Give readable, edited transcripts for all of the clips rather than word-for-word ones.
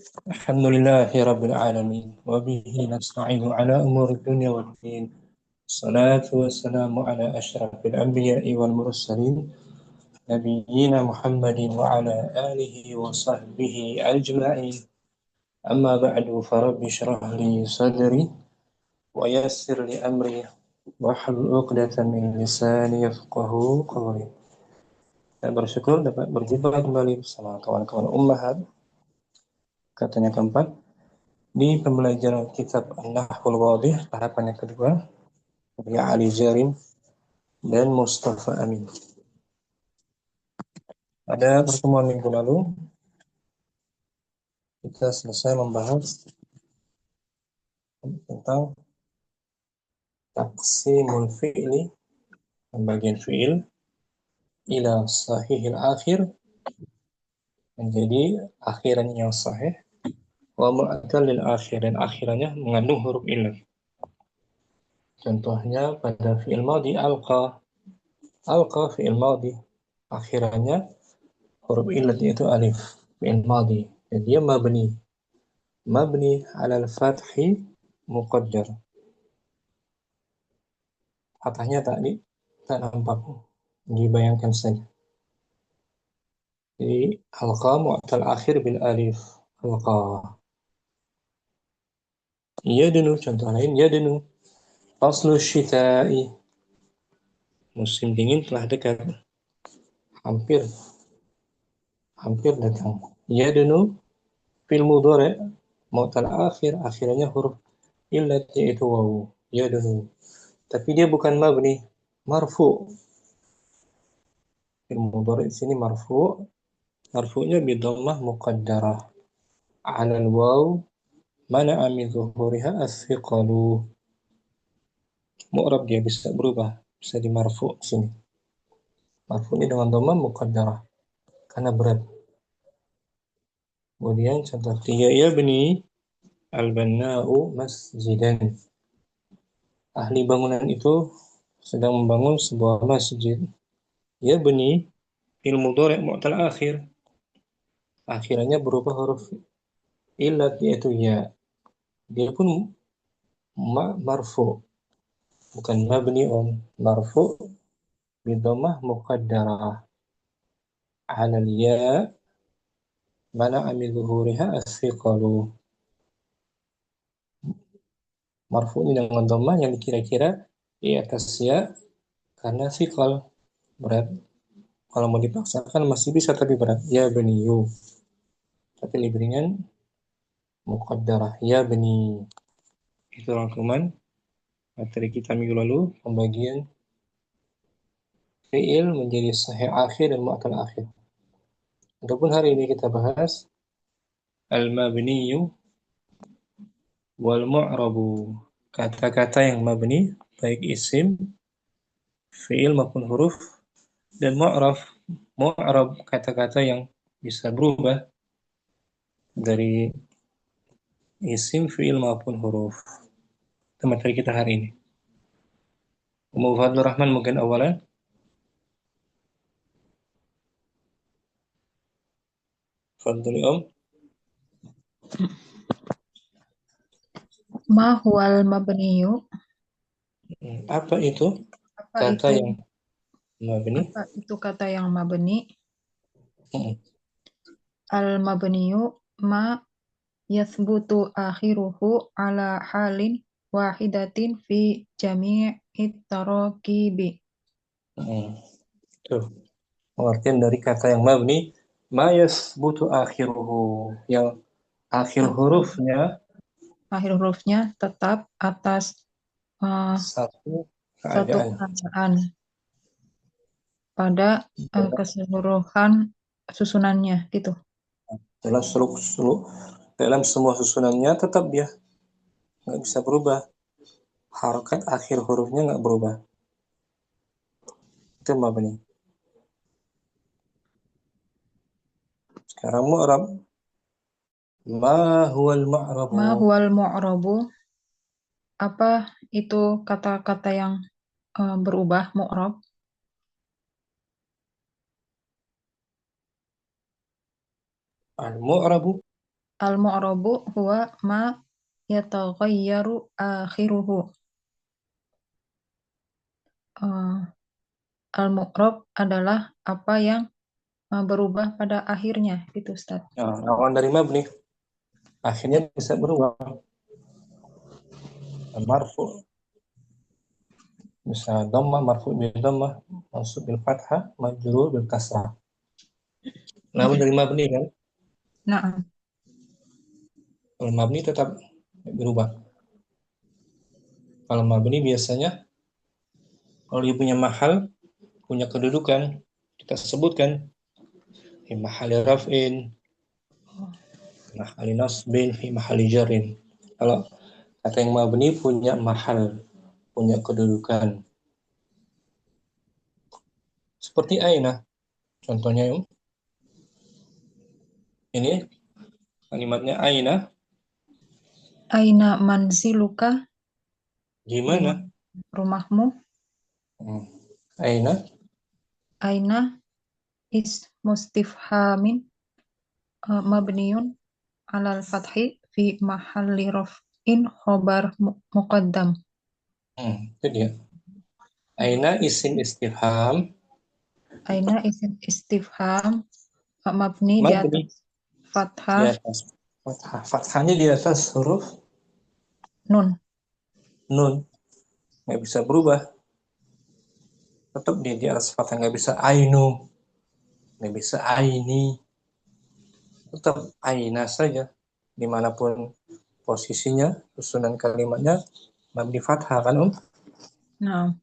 الحمد لله رب العالمين وبه نستعين على أمور الدنيا والدين. الصلاة والسلام على أشرف الأنبياء والمرسلين نبينا محمد وعلى آله وصحبه أجمعين. أما بعد فرب اشرح لي صدري ويسر لي أمري واحلل عقدة من لساني يفقه قولي. Saya bersyukur dapat berjumpa kembali bersama kawan-kawan Ummahat. Katanya keempat, di pembelajaran kitab An-Nahwul Wadih, tahapan yang kedua, karya Ali Jarim dan Mustafa Amin. Pada pertemuan minggu lalu, kita selesai membahas tentang taksimul fi'li, pembagian fi'il, ila sahihil akhir, menjadi akhiran yang sahih, wa mu'atalil akhir, dan akhirannya mengandung huruf illah. Contohnya pada fi'il madhi alqa fi'il madhi, akhirannya huruf illah yaitu alif, fi'il madhi. Jadi dia mabni ala al-fathi muqaddar. Fathahnya tak nampak, dibayangkan saja. Jadi alqa mu'tal akhir bil alif, alqa. Yadnu, contoh lain yadnu, faslu syita'i, musim dingin telah dekat, hampir hampir datang. Yadnu fil mudhari' mu'tal akhir, akhirnya huruf illat yaitu waw, yadnu. Tapi dia bukan mabni, marfu. Fil mudhari' di sini marfu, marfu'nya bi dhammah muqaddarah 'ala al-waw mana'a min zuhuriha as-thiqalu. Mu'rab dia bisa berubah, bisa di marfu' sini. Marfu'nya dengan dhammah muqaddarah karena berat. Kemudian contoh tiga, ya bani al-banna'u masjidan. Ahli bangunan itu sedang membangun sebuah masjid. Ya bani fil mudhari' mu'tal akhir, akhirannya berubah huruf illat yaitu ya. Dia pun marfu, bukan mabni'un, marfu bidhammah muqaddarah 'ala al-ya mana'a min zuhuriha as-thiqalu. Marfu'nya dengan dhammah yang kira-kira di atas ya karena thiqal, berat. Kalau mau dipaksakan masih bisa tapi berat. Ya baniyu. Tapi lebih ringan muqaddarah. Ya bani. Itu rangkuman materi kita minggu lalu, pembagian fi'il menjadi sahih akhir dan mu'tal akhir. Adapun hari ini kita bahas al-mabniyu wal mu'rabu. Kata-kata yang mabni, baik isim, fi'il maupun huruf, dan mu'rab, kata-kata yang bisa berubah dari isim, fi'il maupun huruf. Itu materi kita hari ini. Ummu Fadlur Rahman mungkin awalan. Fadli Om. Ma huwal mabniyu? Apa itu Apa kata itu yang mabni? kata yang mabni? Hmm. Al mabniyu ma yathbutu akhiruhu ala halin wahidatin fi jami'it tarakibi. Tuh, pengertian dari kata yang mabni, ma yasbutu akhiruhu, yang akhir hurufnya Akhir hurufnya tetap atas satu satu keadaan. keadaan pada keseluruhan susunannya gitu. Dalam dalam semua susunannya tetap dia nggak bisa berubah. Harokat akhir hurufnya nggak berubah. Itu mabni. Sekarang mu'rab. Ma huwal ma'rabu? Ma huwal mu'rabu? Apa itu kata-kata yang berubah mu'rab? Al-mu'rabu Al-mu'rabu huwa ma yataghayyaru akhiruhu. Eh, Al-mu'rab adalah apa yang berubah pada akhirnya, gitu Ustaz. Nah, lawan dari mabni akhirnya bisa berubah. Marfu bisa dhamma, marfu bil dhamma, mansub bil fathah, majrur bil kasrah. Lawan dari mabni kan, Nah, kalau mabni tetap berubah. Kalau mabni biasanya kalau dia punya mahal, punya kedudukan, kita sebutkan fi mahali raf'in, mahali nasbin, fi mahali jarin. Kalau kata yang mabni punya mahal, punya kedudukan. Seperti aina, contohnya ini kalimatnya aina, aina manziluka, di gimana? mana rumahmu? Aina, Aina is mustifhamin mabniun alal fathi fi mahalli raf'in khobar muqaddam. itu dia. Aina isim istifham, Aina isim istifham mabni di mabni atas di fathah atas fathah. Fathahnya di atas huruf nun. nun, nggak bisa berubah. Tetap dia di atas fathah, nggak bisa ainu, nggak bisa aini, tetap aina saja. Dimanapun posisinya, susunan kalimatnya, mabni fathah kan Nah,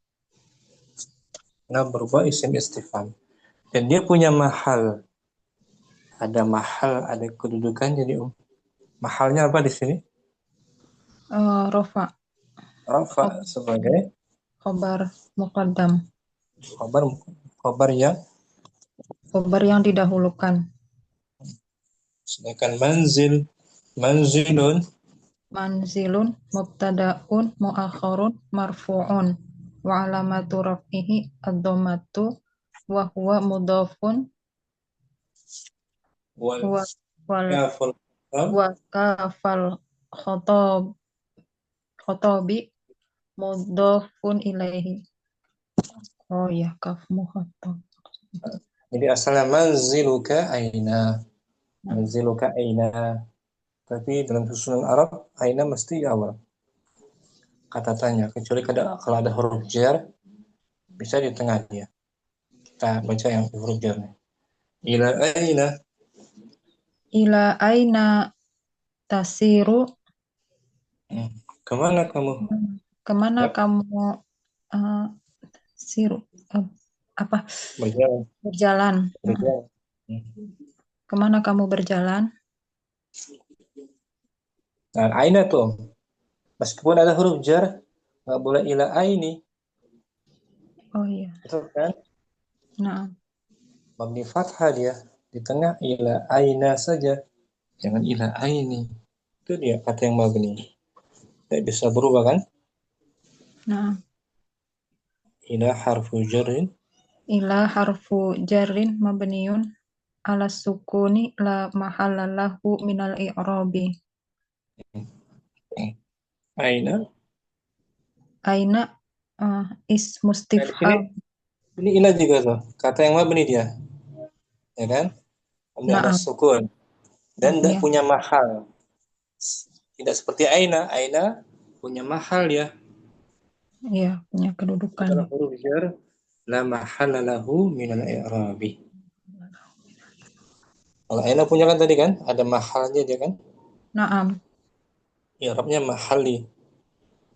Nah berubah isim istifham. Dan dia punya mahal. Ada mahal, ada kedudukan. Jadi mahalnya apa di sini? rofa Rafa sebagai khobar muqaddam, kabar kabar yang khobar yang didahulukan. sedangkan manzilun Manzilun mubtada'un muakhkharun marfu'un wa alamatu raf'ihi ad-dhammatu wa huwa mudhafun wal wa wal kaful wa kafal khotob khotobi mudhafun ilaihi. Oh ya, kaf mukhatab. jadi asalnya manziluka aina, manziluka aina, tapi dalam susunan Arab aina mesti awal kata tanya, kecuali kalau ada huruf jar bisa di tengah dia. Kita baca yang huruf jarnya. Ila aina. Ila aina tasiru, Kemana kamu kemana ya kamu uh, siru uh, apa berjalan? berjalan? Berjalan. Kemana kamu berjalan? Nah, aina tuh meskipun ada huruf jar nggak boleh ila aini, Oh iya, betul kan? nah, Mabni fathah dia di tengah ila aina saja, jangan ila aini. Itu dia kata yang mabni. Tidak bisa berubah kan? nah, Ila harfu jarrin. ila harfu jarrin mabniun ala sukuni la mahalla lahu minal i'rabi. Aina. Aina is Nah, di sini mustifham. ini ila juga tuh. Kata yang mabni dia, ya kan? Mabni ala Naam. sukun dan Mabni tidak punya mahal. Tidak seperti aina. Aina punya mahal ya. ya, punya kedudukan. Adalah huruf jar la mahalla lahu minal i'rabi. Kalau aina punya kan tadi kan ada mahalnya dia kan? Naam. I'rabnya mahali,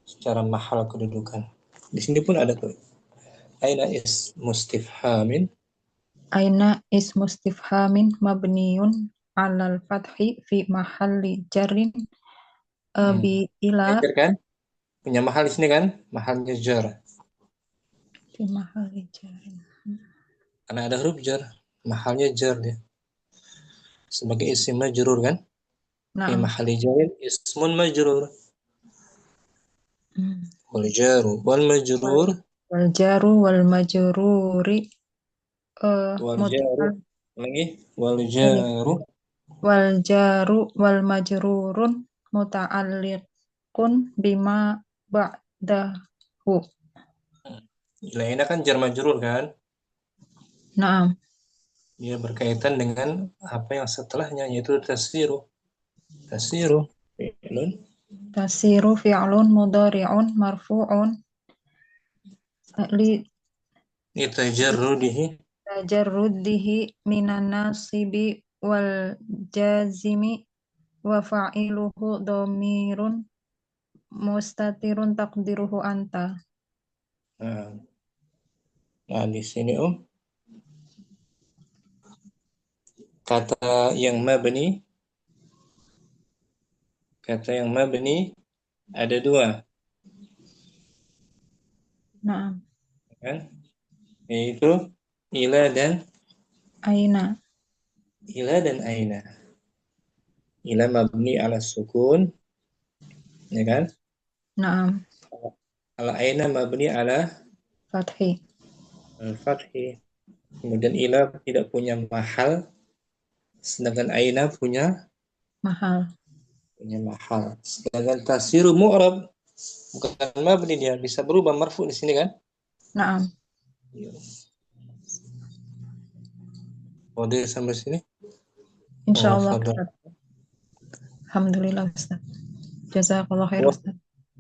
secara mahal kedudukan. Di sini pun ada tuh. Aina is mustifhamin. Aina is mustifhamin mabniun alal fathi fi mahalli jarrin bi ila Jar kan? Punya mahal di sini kan? Mahalnya jar. fi mahalli jarrin. Karena ada huruf jar. Mahalnya jar dia. Sebagai isim majrur kan? Fi Naam. mahali jarin ismun majrur. Hmm. Wal jaru wal Wal majrur wal jaru wal majruri wal jaru mudhal lagi wal oh ya jaru wal jaru wal majrurun muta'alliqun bima ba'dahu. Ila ini kan jar majrur kan? Naam. Dia berkaitan dengan apa yang setelahnya, yaitu tasiru. Tasiru fi'lun Tasiru fi'lun mudhari'un marfu'un li litajarrudihi. tajarrudihi minan nasibi wal jazimi wa fa'iluhu dhamirun mustatirun taqdiruhu anta. Nah, nah, di sini kata yang mabni, kata yang mabni ada dua, Naam. kan? Yaitu ila dan Aina. aina. Ila mabni ala sukun, ya kan? Naam. Ala aina mabni ala Fathi. al-fathi. Kemudian ila tidak punya mahal, sedangkan aina Mahal. punya mahal. Sedangkan tasiru mu'rab bukan mabni, dia bisa berubah marfu di sini kan? Naam. Iya. Kode sampai sini. Oh, Insyaallah fadhal. Ustaz. Alhamdulillah Ustaz. Jazakallah khair Wah, Ustaz.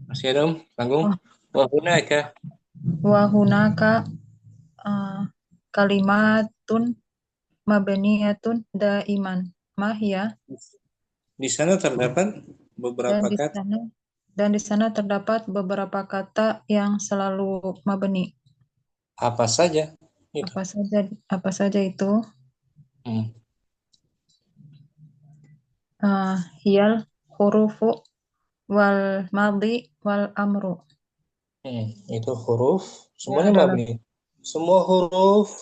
masih ada tanggung. Oh, Wah, hunaka. wa hunaka kalimatun mabniyatun daiman. Mahya Di sana terdapat dan beberapa di kata. sana terdapat beberapa kata yang selalu mabni. Apa saja itu? Apa saja itu? Hmm. Hiyal hurufu wal madhi wal amru. Itu huruf, Ya, semuanya adalah mabni. Semua huruf,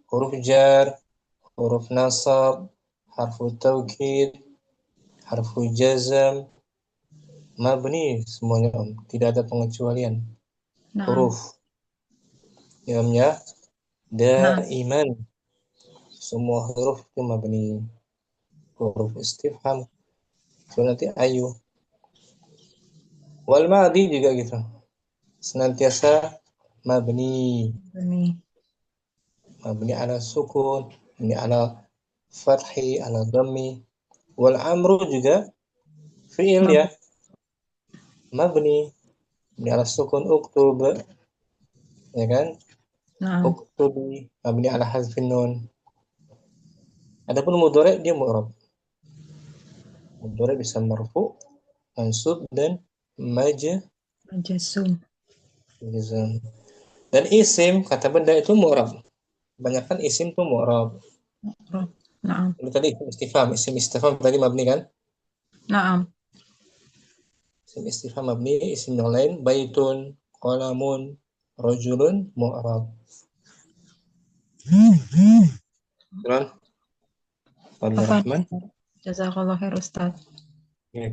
huruf jar, huruf nasab, harfu taukid, harfu jazam, mabni semuanya Om. Tidak ada pengecualian. nah, Huruf dalamnya nah, daiman. Semua huruf itu mabni. Huruf istifham. So nanti ayu. Wal madi juga gitu. Senantiasa mabni. ini Mabni ala sukun, mabni ala fathi, ala dhammi. Wal amru juga fi'il ya. mab- Mabni. Mabni ala sukun uktub. Ya kan? nah, Uktubi. Mabni ala hazfin nun. Adapun mudhari dia mu'rab. Mudhari bisa marfu, mansub dan majasum. majzum. Dan isim kata benda itu mu'rab. Kebanyakan isim tuh mu'rab. Naam, Ini tadi isim istifham tadi mabni kan? naam. Isim istifham mabni, isim yang lain baitun, qalamun, rajulun, mu'rab. Quran, Fadlur Afwan. Rahman. Jazakallah khair Ustaz. Ya,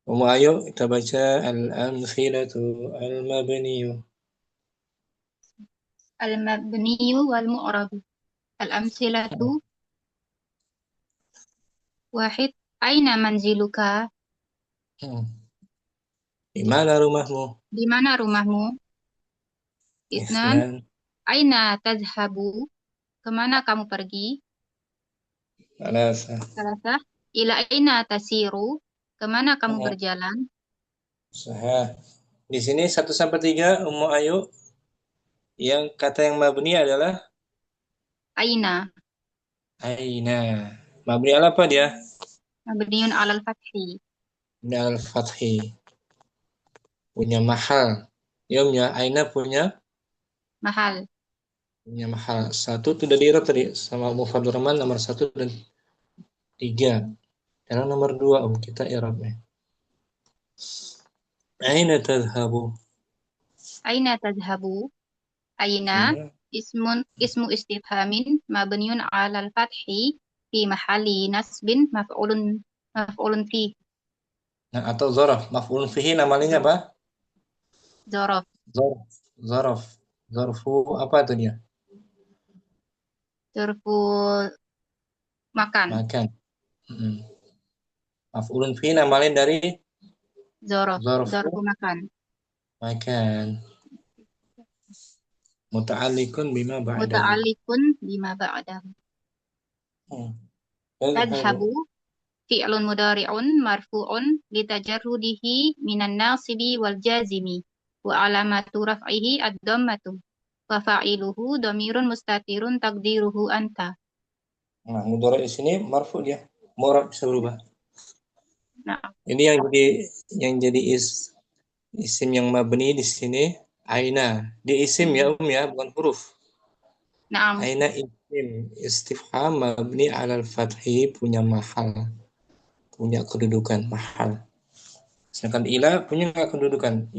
Om. Ayo kita baca al-amthilatu al-mabniyu. Al-mabniyu wal mu'rabu. Al-amsilatu wahid. Aina manziluka? Hmm. Di mana rumahmu? Di mana rumahmu? Isnan. Isnan, Aina tazhabu? Kemana kamu pergi? alasa. Salasah. Ila aina tasiru? Kemana kamu Hmm. berjalan? Sahih. Di sini 1 sampai 3 Ayu, yang kata yang mabni adalah Aina. aina. Mabni ala apa dia? Mabniun alal fathi. Mabni al fathi. Punya mahal. Yomnya aina Mahal. punya mahal. Satu itu udah di tadi sama Mufadul Rahman nomor 1 dan 3. Sekarang nomor 2 kita i'rabnya. Aina tadhhabu? Aina tazhabu? Aina Aina. ismu istifhamin mabniun alal fathi fi mahali nasbin maf'ulun fi. Nah, atau zaraf. Maf'ulun fihi namanya apa? Dzaraf. Zaraf. Zaraf. Zarfu apa itu dia? Dzarfu makan. makan. Maf'ulun fi nama lain dari Zorof, zarfu zarfu makan. makan. Muta'alliqun bima ba'dahu. Muta'alliqun bima ba'dahu. Tadhabu fi'lun mudari'un marfu'un litajarrudihi minan nasibi wal jazimi wa alamatu raf'ihi ad-dhammatu wa fa'iluhu dhamirun mustatirun taqdiruhu anta. Nah, mudhari di sini marfu dia. Mu'rab bisa berubah. Nah, Ini yang jadi isim yang mabni di sini aina. Dia isim ya ya, bukan huruf. na'am. Aina isim istifham mabni alal fathi, punya mahal. Punya kedudukan mahal. Sedangkan ila punya nggak kedudukan?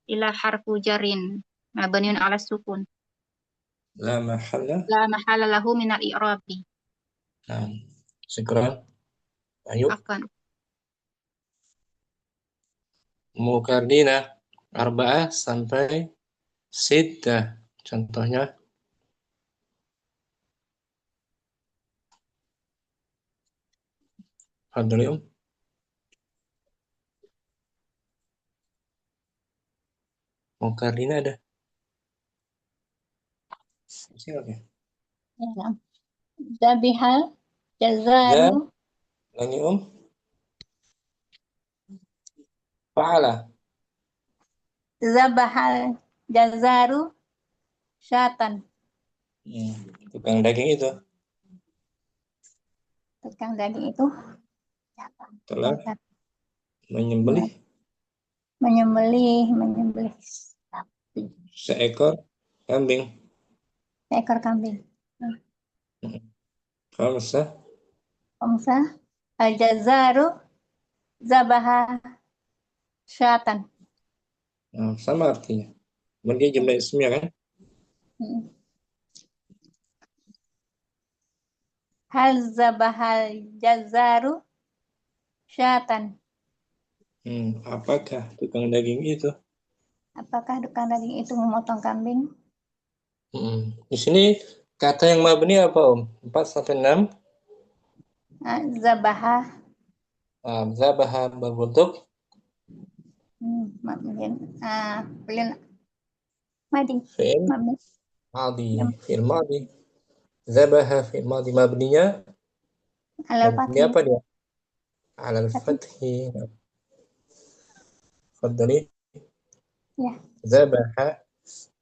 Ila harfu jarin mabniun 'ala sukun. La mahalla. La mahala lahu minal i'rabi. Nah, syukran. Ayo. Akan. Mukardina arba'ah sampai sittah. Contohnya Fadli Mukardina ada. Oke. Ya. Zabihal jazaru Lagi Fa'ala. zabahal jazaru syatan. Tukang daging itu Tukang daging itu telah menyembelih seekor kambing. seekor kambing. Khamsah Omsa al jazaru zabaha syatan. sama artinya. Dia jumlah ismnya kan? Hal zabahal jazaru syatan. Apakah tukang daging itu? Apakah tukang daging itu memotong kambing? Di sini kata yang mabni apa 4 sampai 6? Zabaha. Zabaha berbentuk Pelin madi. fi'il madi. Zabaha fi'il madi mabninya. Mabni apa dia? Alal fathi. Fadli. Ya. Zabaha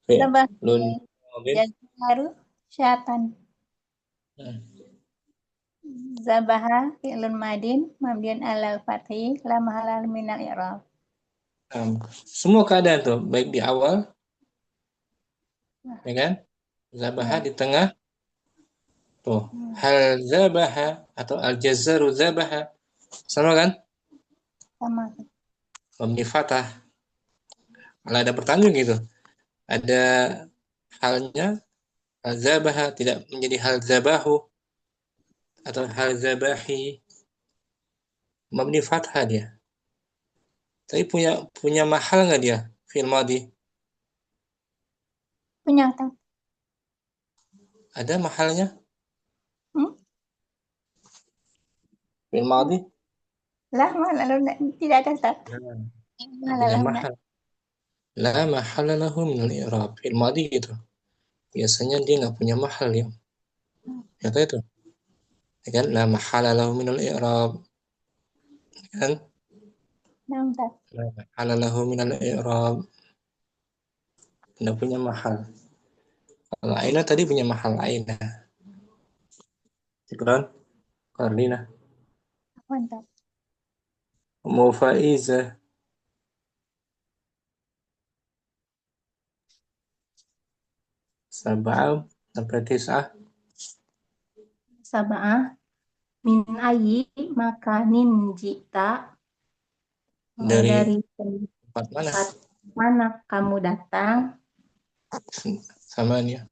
fi'lun jazaru syatan. Zabaha fi'lun madin mabniun alal fathi la mahalal minal i'rab. Semua keadaan tuh, baik di awal, ya kan? Zabaha di tengah, tuh. Hal zabaha atau al jazaru zabaha, sama kan? Sama. Mabni fathah. Kalau ada pertanyaan gitu, ada halnya hal zabaha tidak menjadi hal zabahu atau hal zabahi, mabni fathah dia. Tapi punya mahal nggak dia fi'il madi? Punya tak? Ada mahalnya? Fi'il madi? Lah malah tidak ada tak? Punya mahal. La mahala lahu minal i'rab. Fi'il madi gitu. Biasanya dia nggak punya mahal ya. Kata itu. Ya kan? La mahala lahu minal i'rab. Kan? La mahala lahu minal i'rab. Nggak punya mahal. Kalau aina tadi punya mahal aina. Syukran. Karlina. Mantap. Mufaiza. Sab'ah sampai tis'ah. Sab'ah min ayyi makanin jita. Dari tempat mana? Mana kamu datang? Samanya.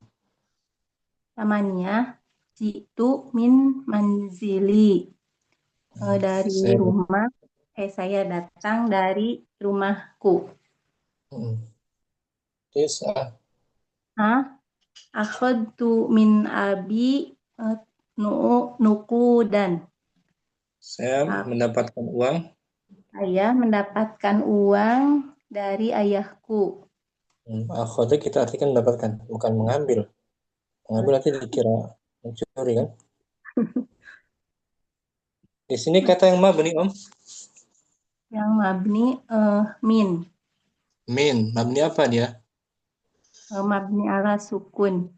Jitu min manzili. Dari rumah. Saya datang dari rumahku. Tis'ah. Akhadtu min abi nukudan. Saya mendapatkan uang. Saya mendapatkan uang dari ayahku. Akhadha kita artikan mendapatkan, bukan mengambil. Mengambil nanti dikira mencuri kan? Di sini kata yang mabni Om. Yang mabni min. Min, mabni apa dia? Mabni ala sukun.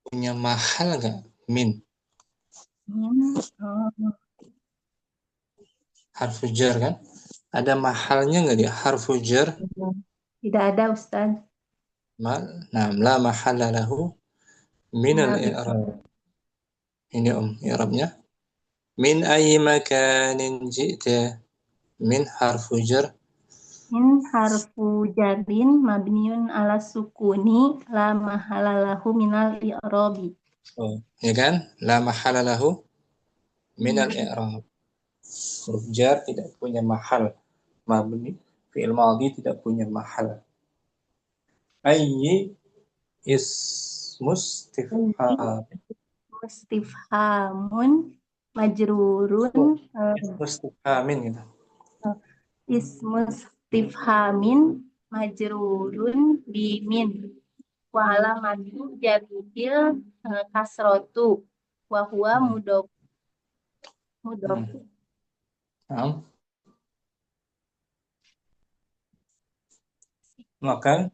Punya mahal nggak? Min. Min Harfu jar kan? Ada mahalnya nggak dia? Harfu jar. tidak ada Ustaz. Nah, la mahalla lahu min Nah, al-i'rab. Ini Om, i'rabnya. Min ayyi makanin ji'ta. Min harfu jar. min harfu jarin mabniun ala sukuni la mahala lahu minal i'robi. Oh, ya kan? La mahalla lahu min al-i'rab. Huruf jar tidak punya mahal. Mabni fi'il madhi tidak punya mahal. Ayyi ismus istifham. Istifhamun majrurun Ismus istifhamin gitu. ismus istifhamin majrurun bimin wa alamatu jarihil kasrotu wa huwa mudof. Nah, makan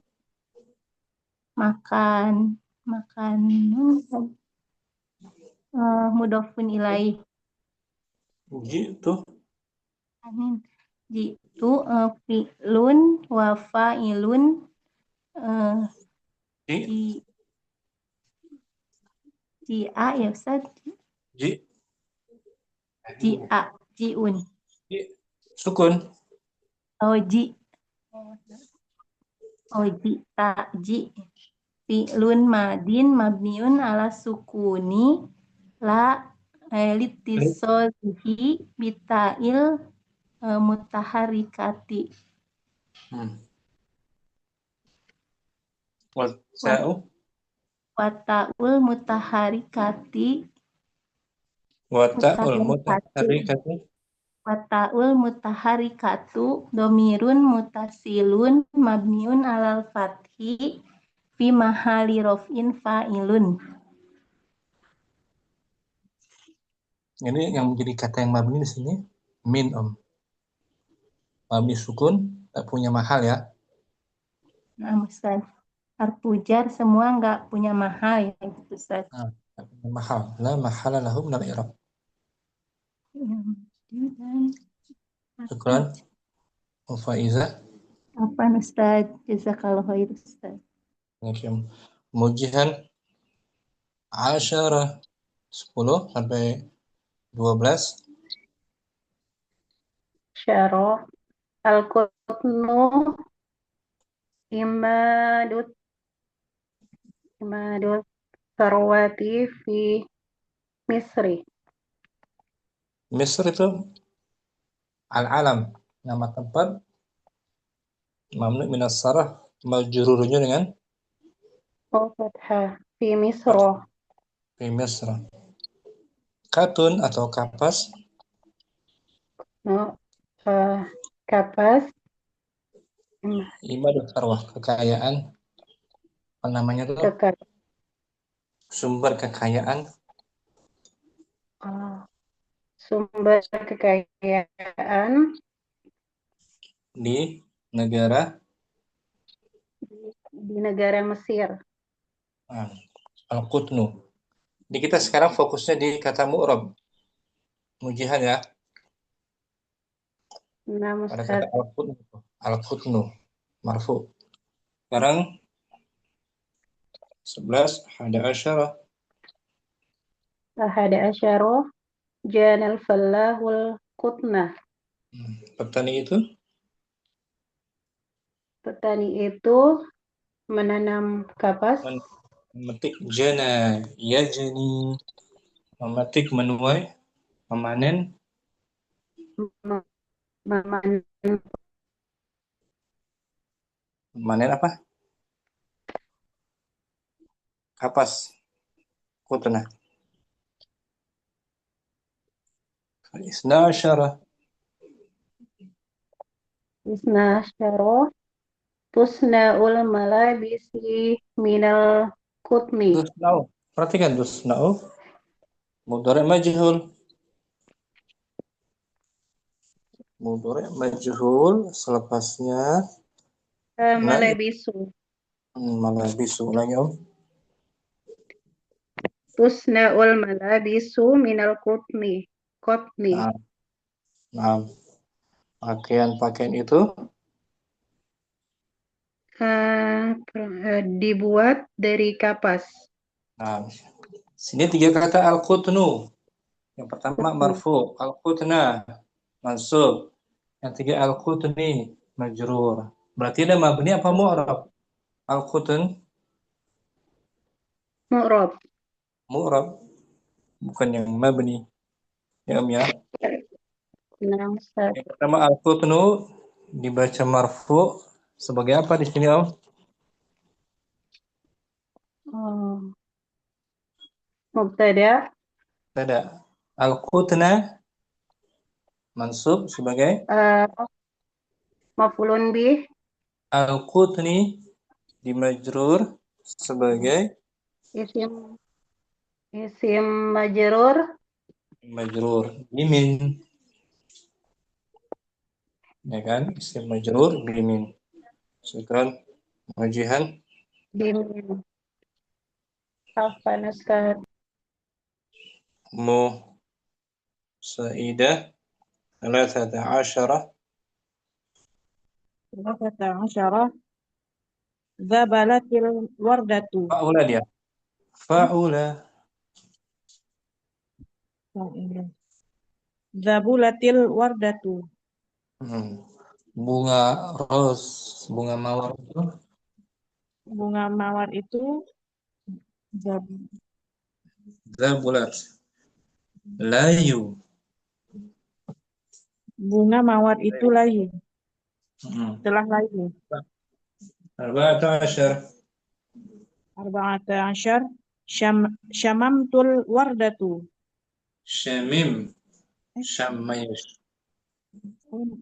mudofun ilaih. jitu Amin. Jitu fi'lun wa fa'ilun ji ji'a ya Ustaz. ji Ji'a, ji'un. ji sukun. Oh ji. Oh ji ji. Fi'lun madin mabniun ala sukuni la litisolihi bita'il mutaharikati. Wata'u Wata'ul mutaharikati. wata'ul mutaharikati. Wata'ul mutaharikatu domirun mutasilun mabniun alal fathi fi mahali rof'in fa'ilun. Ini yang menjadi kata yang mabni di sini min Om. Mabni sukun tak punya mahal ya. Nah, Ustaz. Harfu jar semua nggak punya mahal ya, Ustaz. Tak punya mahal. La mahala lahu min al-i'rab. Syukran. Faiza. Apa Ustaz? Jazakallah khair Ustaz. Mujihan asyara 10 sampai 12. Syarah al-qutnu imadut sarwati fi Misri. Misr itu al-alam, nama tempat, mamnu minas sarah, majrurnya dengan Fathah fi Misro. fi Misr. Katun atau kapas, Kapas ibadah sarwah, kekayaan, apa namanya tuh, sumber kekayaan, sumber kekayaan di negara Mesir. Al-Qutnu. Jadi kita sekarang fokusnya di kata mu'rab. Mujihan ya. Nah, Pada kata Al-Qutnu. Al-Qutnu. Marfu. Sekarang 11 hada asyara. Hada asyara janal fallahul qutnah. Petani itu menanam kapas. Memetik jana yajni, memetik, menuai, memanen, memanen apa? Kapas, kutna. الاثنا عشر. Isna asyara tusna'ul malabisi minal kutmi. تصنع. Perhatikan تصنع. Mudhari' majhul. Mudhari' majhul. Selepasnya Malabisu. malabisu. Ulangi Om. Tusna'ul malabisu minal kutmi. Kotmi. Nah, nah, pakaian-pakaian itu Dibuat dari kapas. nah, sini 3 kata al-qutnu. Yang pertama marfu, al-qutna mansub. Yang 3 al-qutni majrur. Berarti ada mabni apa mu'rab? Al-qutn Mu'rob. mu'rab, bukan yang mabni. Ya Om ya. Nah, Ustaz. Yang pertama al-qutnu dibaca marfu sebagai apa di sini Om? Mubtada. Ada al-qutna mansub sebagai Maf'ulun bih. al-qutni dimajrur sebagai Isim majrur majrur bimin, ya kan? Isim majrur bimin. Sekarang wajihan bimin. Afwan Ustaz. mu saidah 13 13 zabalatil wardatu. fa'ula dia. Fa'ula. Zabulatil wardatu. Bunga ros, bunga mawar itu Bunga mawar itu zabulat. Layu. bunga mawar itu layu. Telah layu. 14 14 syamamtul wardatu. syamim. Syammayus.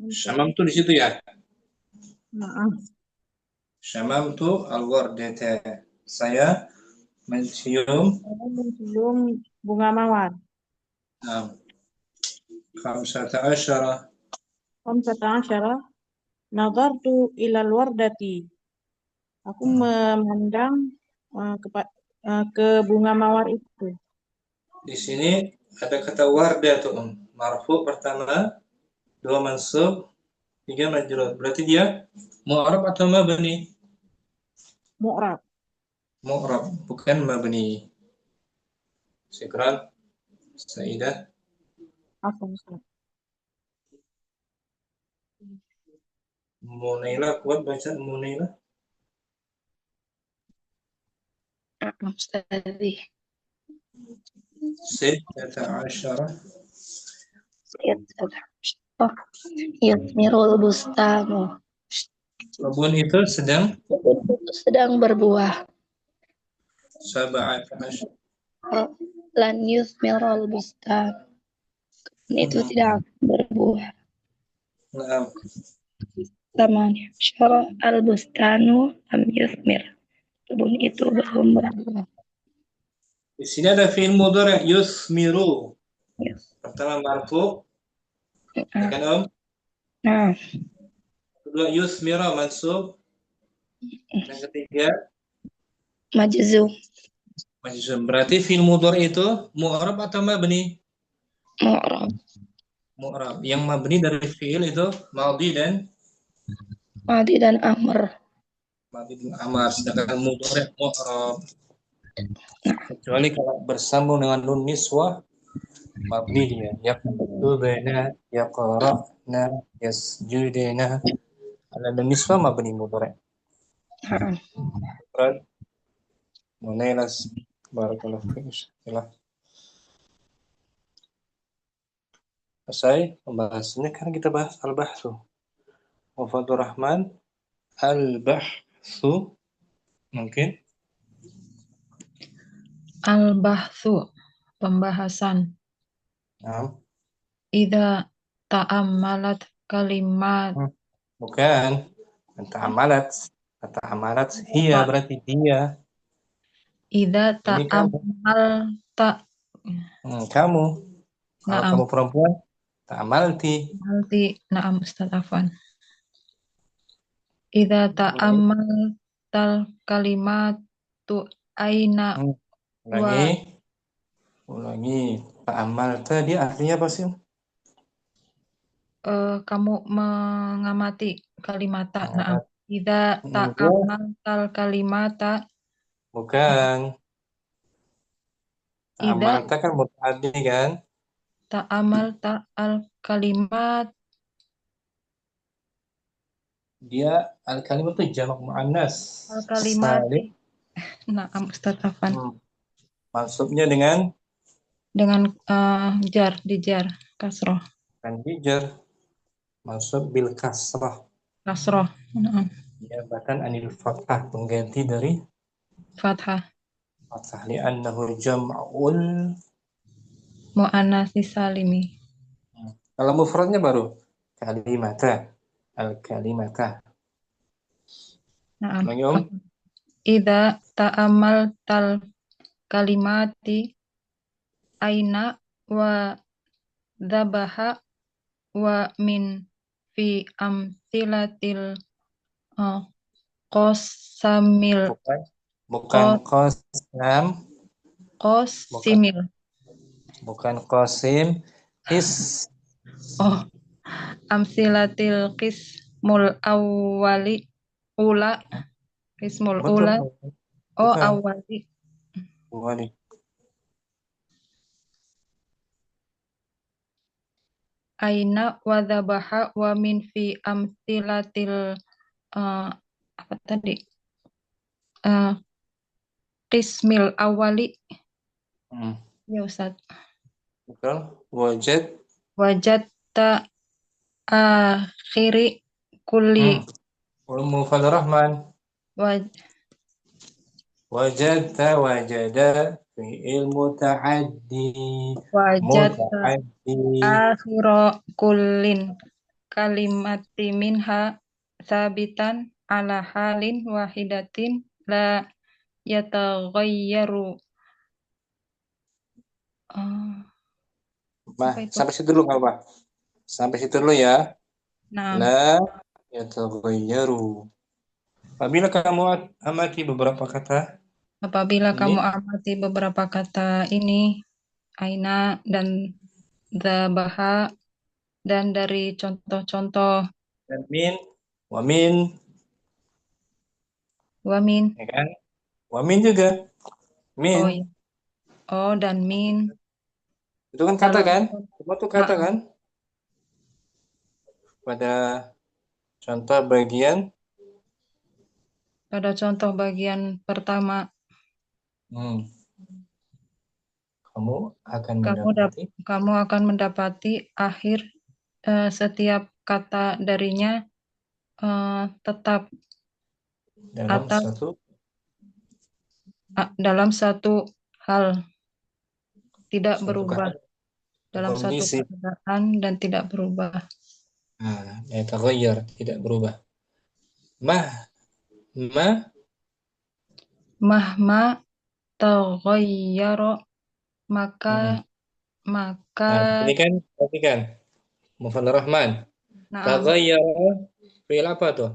Syamam tuh di situ ya. Maaf. Syamam tuh al-wardata. Saya mencium Bunga mawar. 15 15 nazartu ilal wardati. Aku memandang ke bunga mawar itu. Di sini ada kata warda tuh marfu pertama, 2 mansub, 3 majrur. Berarti dia mu'rab atau mabni? Mu'rab. Mu'rab, bukan mabni. Syukran Saidah. Afwan. Munaila, kuat baca Munaila. Ustazi. 16 Yusmirul bustanu. Kebun itu sedang berbuah. 17 Lan yusmirul bustan. Itu tidak berbuah. Nah, 18 al-bustanu lam yusmir. Kebun itu belum berbuah. di sini ada fi'il mudhari' yusmiru. Pertama marfu, ya kan Om? Nah, Kedua yusmira mansub. Yang ketiga majzum. majzum. Berarti fi'il mudhari' itu mu'rab atau mabni? Mu'rab. Mu'rab. Yang mabni dari fi'il itu madhi dan amr. Madhi dan amar. Sedangkan mudhari' mu'rab. Kecuali kalau bersambung dengan nun niswah, mabni dia. Yaktubuna, yaqra'na, yasjuduna. Ala nun niswah mabni mudhari'. Munailas barakallahu fiik. Selesai pembahasannya, kan kita bahas al-bahthu. Wafadur Rahman al-bahthu mungkin Al-bahthu, pembahasan. nah, Idza ta'ammalat kalimat Hmm, Bukan. Ta'amalat. Ta'amalat. Hiya berarti dia. idza Ini kamu. ta'ammalta Kamu. Kalau na'am kamu perempuan, ta'amalti. malti na'am Ustaz Afwan. Idza ta'ammaltal kalimatu aina Hmm, wa Ulangi. Ulangi. Ta'amalta dia artinya apa sih? kamu mengamati kalimata na'am. Mengamat. Idza Dia ta'ammaltal kalimata bukan. idza Ta'amalta kan muta'addi kan? ta'ammalta al kalimat Dia al-kalimat itu jamak muannas al salim. kalimati na'am Ustaz Afwan. Maksudnya dengan Dengan jar dijar kasroh kan dijar. Maksud bil kasrah. kasroh na'am Ya bahkan anil fathah pengganti dari fathah fathah li'annahu jam'ul. muannats salimi. Kalau mufradnya baru kalimata. Al-kalimata. Na'am. Lagi Idza ta'ammaltal kalimati aina wa dzabaha wa min fi amtilatil qasamil bukan qasam, qasimil bukan qasim, is amsilatil qismul awwali ula qismul betul. ula Bukan. awwali Bukan. aina wa dzabaha wa min fi amsilatil apa tadi qismil awwali ya Ustaz. Betul. Wajad Wajadta akhiri kulli Mufal Rahman. waj Wajadta wajada fi'il muta'addi. wajadta Muta'addi. akhira kullin kalimati minha sabitan ala halin wahidatin la yataghayyaru. Apa itu? Sampai situ dulu nggak apa? Sampai situ dulu ya. Nah, La yataghayyaru. Apabila kamu amati beberapa kata apabila ini, kamu amati beberapa kata ini, aina dan dzabaha dan dari contoh-contoh dan wamin, wamin, ya kan? Wamin juga, min. oh ya, dan min Itu kan kata dalam kan? Semua itu kata Nah, kan? Pada contoh bagian pada contoh bagian pertama kamu akan kamu akan mendapati akhir setiap kata darinya tetap dalam atau dalam satu hal tidak berubah dalam satu kondisi. keadaan dan tidak berubah. Yataghayyar, tidak berubah. Mahma taghayyara maka ini kan perhatikan Mufal Rahman. Taghayyara fi'il apa tuh?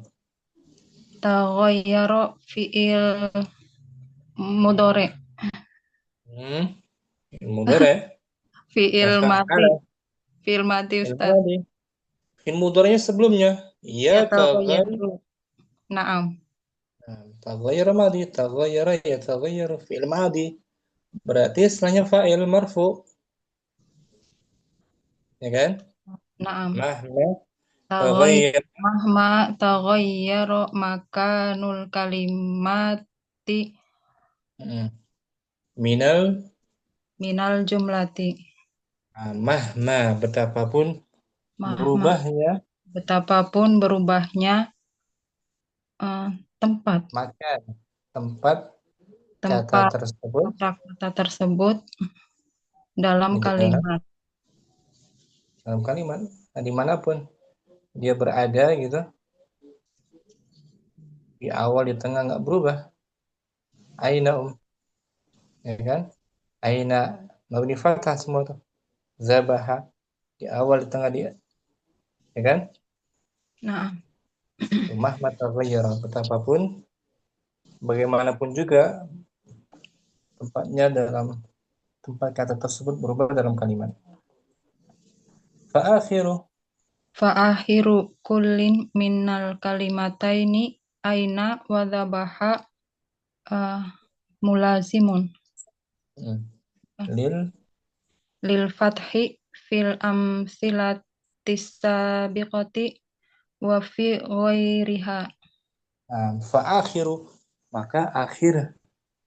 Taghayyara fi'il mudhari. Mudhari. Fi'il mati. Fi'il mati Ustaz. Fi'il mudhari'nya sebelumnya. Ya taghayyara. Naam. Taghayyara madi, taghayyara ya taghayyara fi'il madi. Berarti setelahnya fa'il marfu. Ya kan? Naam. Taghayyara. Mahma taghayyara makanul kalimati minal jumlati. Mahma betapapun berubahnya tempat kata tersebut dalam kalimat. dalam kalimat. Nah, dimanapun dia berada gitu, di awal, di tengah nggak berubah. Aina ya kan? Aina mabni fathah semua tuh. Zabaha di awal, di tengah, dia, ya kan? Nah, Mahma taghayyara, betapapun, bagaimanapun juga tempatnya dalam tempat kata tersebut berubah dalam kalimat. Fa'akhiru, fa kullin minal kalimataini aina wa dhabaha mulazimun lil lil fathi fil amsilatis sabiqati wa fi ghairiha. fa'akhiru, maka akhir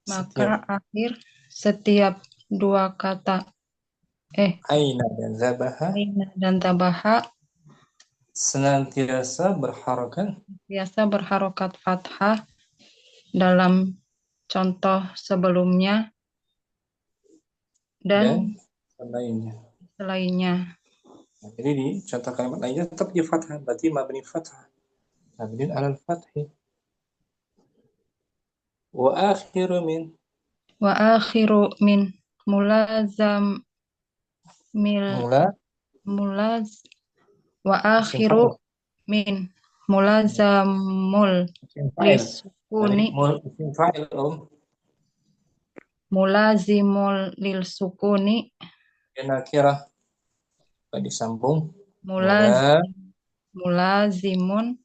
Maka setiap akhir setiap dua kata aina dan zabaha aina dan tabaha senantiasa berharokat biasa berharokat fathah dalam contoh sebelumnya dan lainnya. selainnya. Nah, jadi di contoh kalimat lainnya tetap di fathah, berarti mabni fathah. Mabni alal fathi. Wa akhiru min Wa akhiru min mulazam mil mula mulaz wa isim akhiru fa'il. min mulazamul Isim fa'il. Dari lisukuni isim fa'il mulazimul lil sukuni nakirah disambung mulaz mula mulazimun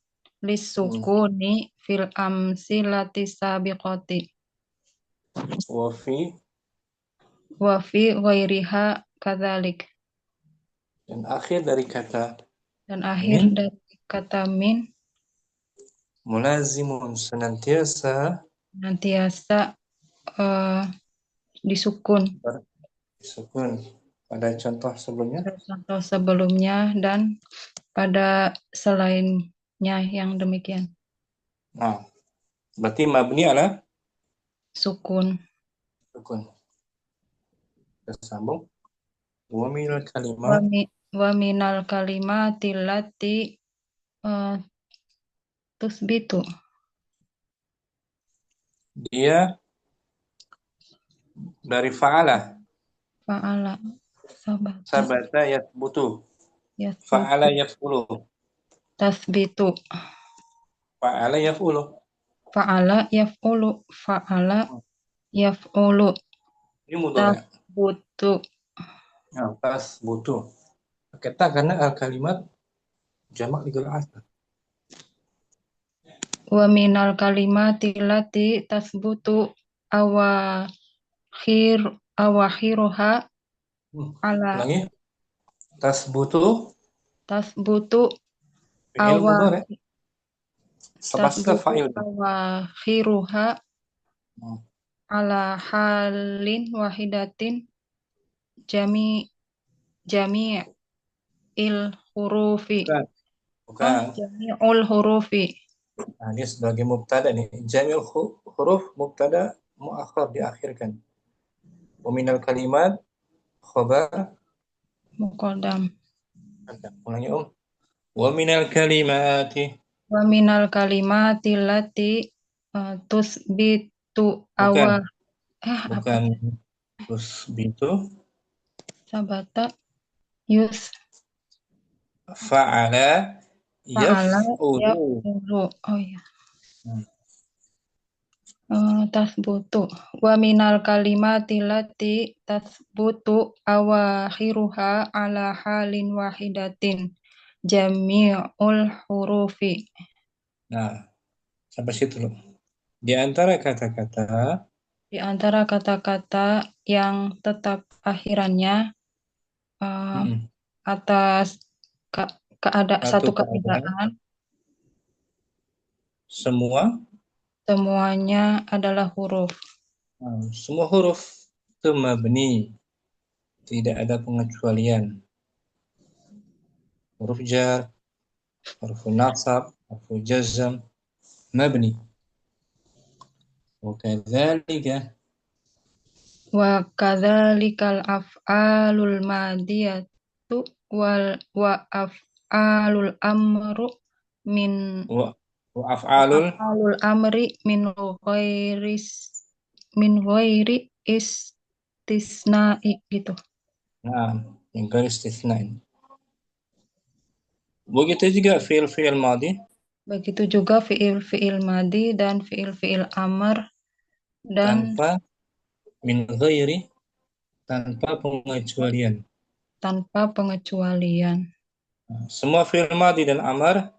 lisukuni fil amsilati sabiqati wa fi wa fi ghairiha kadzalik. dan akhir dari kata Dan akhir min dari kata min mulazimun senantiasa nantiasa disukun bersukun pada contoh sebelumnya. pada contoh sebelumnya dan pada selainnya yang demikian. Nah, berarti mabni ala Sukun. sukun. Tersambung. Wa minal Wa, kalimat wa minal kalimatil lati tusbitu. dia dari fa'ala. Fa'ala sabata Sabata yathbutu. yasbutu Fa'ala yaf'ulu. tasbitu. Fa'ala yaf'ulu. Fa'ala yaf'ulu. Fa'ala yaf'ulu Ini mudhari'. tasbutu. Nah, tasbutu. Kita karena al-kalimat jamak ligul asal. Wa minal kalimati lati tasbutu awakhiruha ala Ulangi. Tasbutu tasbutu fi'il mudhari'. Sabasta tasbutu fa'il. awakhiruha ala halin wahidatin jami il hurufi. Bukan. Jami'ul hurufi. Nah, dia sebagai mubtada nih. Jami'ul huruf mubtada muakhir diakhirkan. Wa minal kalimat khabar Muqaddam. ulangi wa minal kalimati Wa minal kalimati lati tusbitu bukan apa terus bitu sabata yus fa'ala fa'ala yaf'ulu. yaf'ulu. Oh ya. Tasbutu wa minal kalimati lati tasbutu awakhiruha ala halin wahidatin jami'ul hurufi. Nah, sampai situ loh. Di antara kata-kata Di antara kata-kata yang tetap akhirannya atas satu keadaan semuanya adalah huruf. Semua huruf itu mabni, tidak ada pengecualian. Huruf jar, huruf nasab, huruf jazm, mabni. Wa Wa kadzalikal af'alul madiyatu wardatu wa af'alul amru min Wa af'alul af'alul amri min ghairi istisna'i gitu. min ghairi istitsna'in. Begitu juga fi'il madhi Begitu juga fi'il madi dan fi'il amr dan tanpa min ghairi, tanpa pengecualian. Semua fi'il madhi dan amr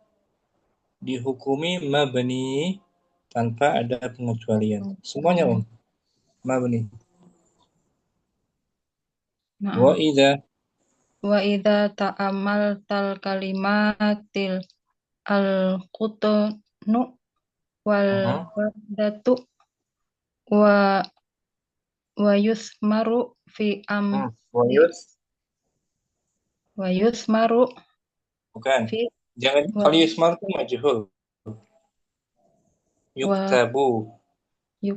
dihukumi mabni tanpa ada pengecualian. Semuanya mabni. Nah, Wa idza ta'amaltal kalimatil al-qutnu wal wardatu wa yusmaru fi wa yusmaru bukan. fi Jangan kalau yusmar itu majhul. Yuktabu.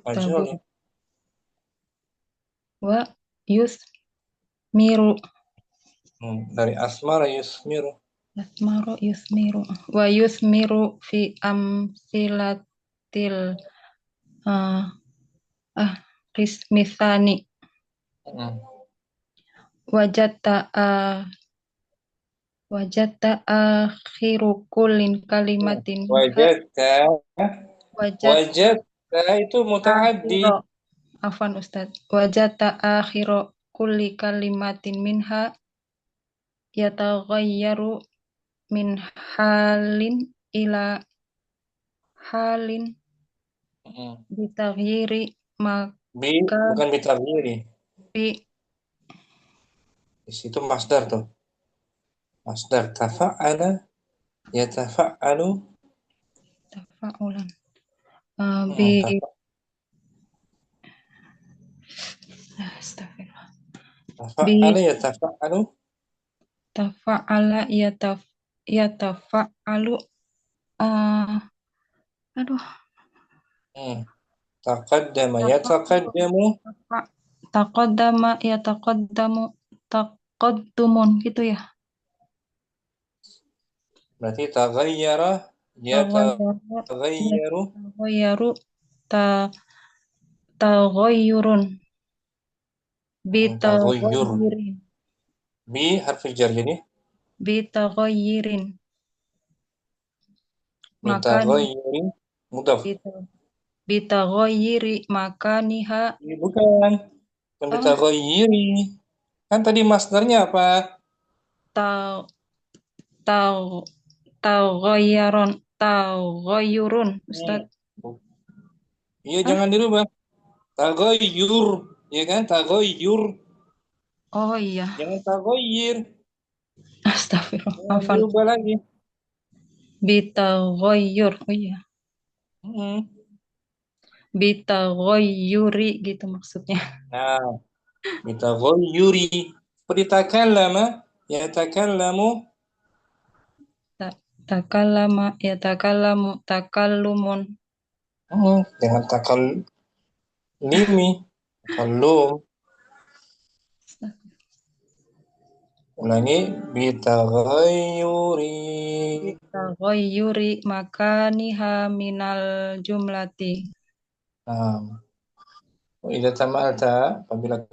Majhul ya. wa yusmiru Dari asmara yusmiru. wa yusmiru fi amsilatil rismisani wajata akhiru kullin kalimatin wajata itu muta'addi. Afwan Ustaz. Wajata akhiru kulli kalimatin minha yataghayyaru min halin ila halin bitaghyiri maka Bukan bitaghyiri. Di situ masdar tuh. Masdar tafa'ala yatafa'alu tafa'ulan tafa'ala yatafa'alu tafa'ala yatafa'alu taqaddama yataqaddamu taqaddama yataqaddamu taqaddumun gitu ya. Berarti taghayyara yataghayyaru taghayyurun taghayyur bi harfi jar jadi bitaghayyirin bitaghayyurin mudhaf bitaghayyiri makaniha bukan bitaghayyiri kan tadi masdarnya apa taghayyurun Ustaz. Iya jangan dirubah taghayyur ya kan taghayyur. Oh iya. Jangan taghayyir. Astagfirullah. Dirubah lagi. Bitaghayyur. Oh iya. Bitaghayyuri gitu maksudnya. Nah, bitaghayyuri. Seperti takallama, yatakallamu. Takallama, yatakallamu, takallumun. Dengan takallimi, takallum. Ulangi, bitaghayyuri. Bitaghayyuri makaniha minal jumlati. Idza tama'alta, apabila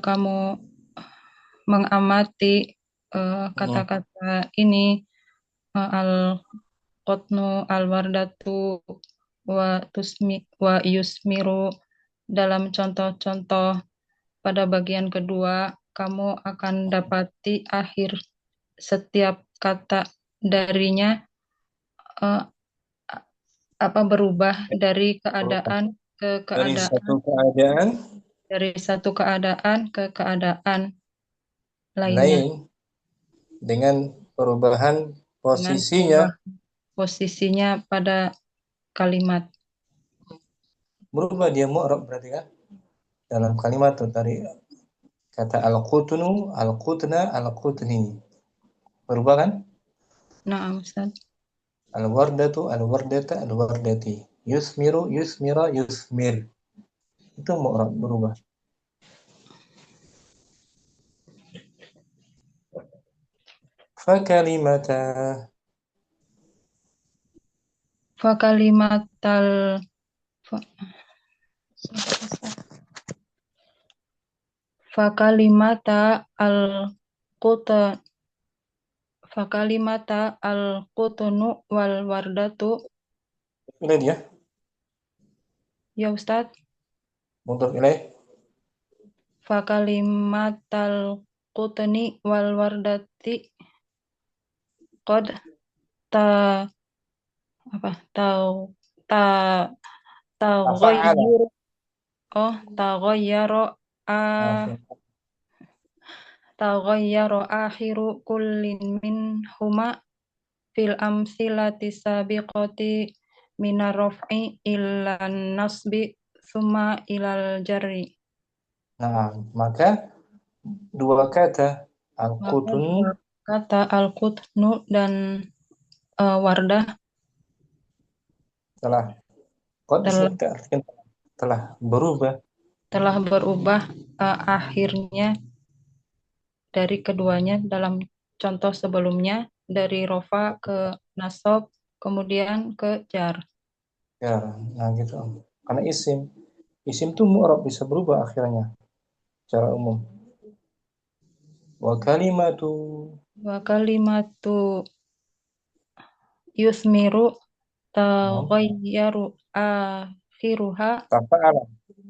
kamu mengamati kata-kata ini al-qutnu al-wardatu wa yusmiru dalam contoh-contoh pada bagian kedua kamu akan dapati akhir setiap kata darinya berubah dari keadaan ke keadaan dari satu keadaan ke keadaan lainnya dengan perubahan posisinya pada kalimat berubah dia mu'rab berarti kan dalam kalimat itu dari kata al-qutnu al-qutna al-qutni berubah kan? Nah, Ustaz. Al-wardatu al-wardata al-wardati yusmiru yusmira yusmir itu mu'rab berubah. Fakalimata. Fakalimatal Fakalimata al-quta Fakalimata al-qutnu wal wardatu. Ini dia. Ya Ustadz. Untuk ilaih. Fakalimatal qutni wal wardati qad ta apa tau ta Tafa'ala. taghayyur taghayyara taghayyara akhiru kullin minhuma fil amsilati sabiqati minar raf'i ilan nasbi summa ilal jarri. Nah, maka dua kata Maka al-qutun dua kata al-qutnu dan wardah telah qad telah telah berubah akhirnya dari keduanya dalam contoh sebelumnya dari rofa ke nasab kemudian ke jar. ya. Nah gitu. Karena isim tuh mu'rab bisa berubah akhirnya secara umum. Wa kalimatu yusmiru taghayyaru akhiruha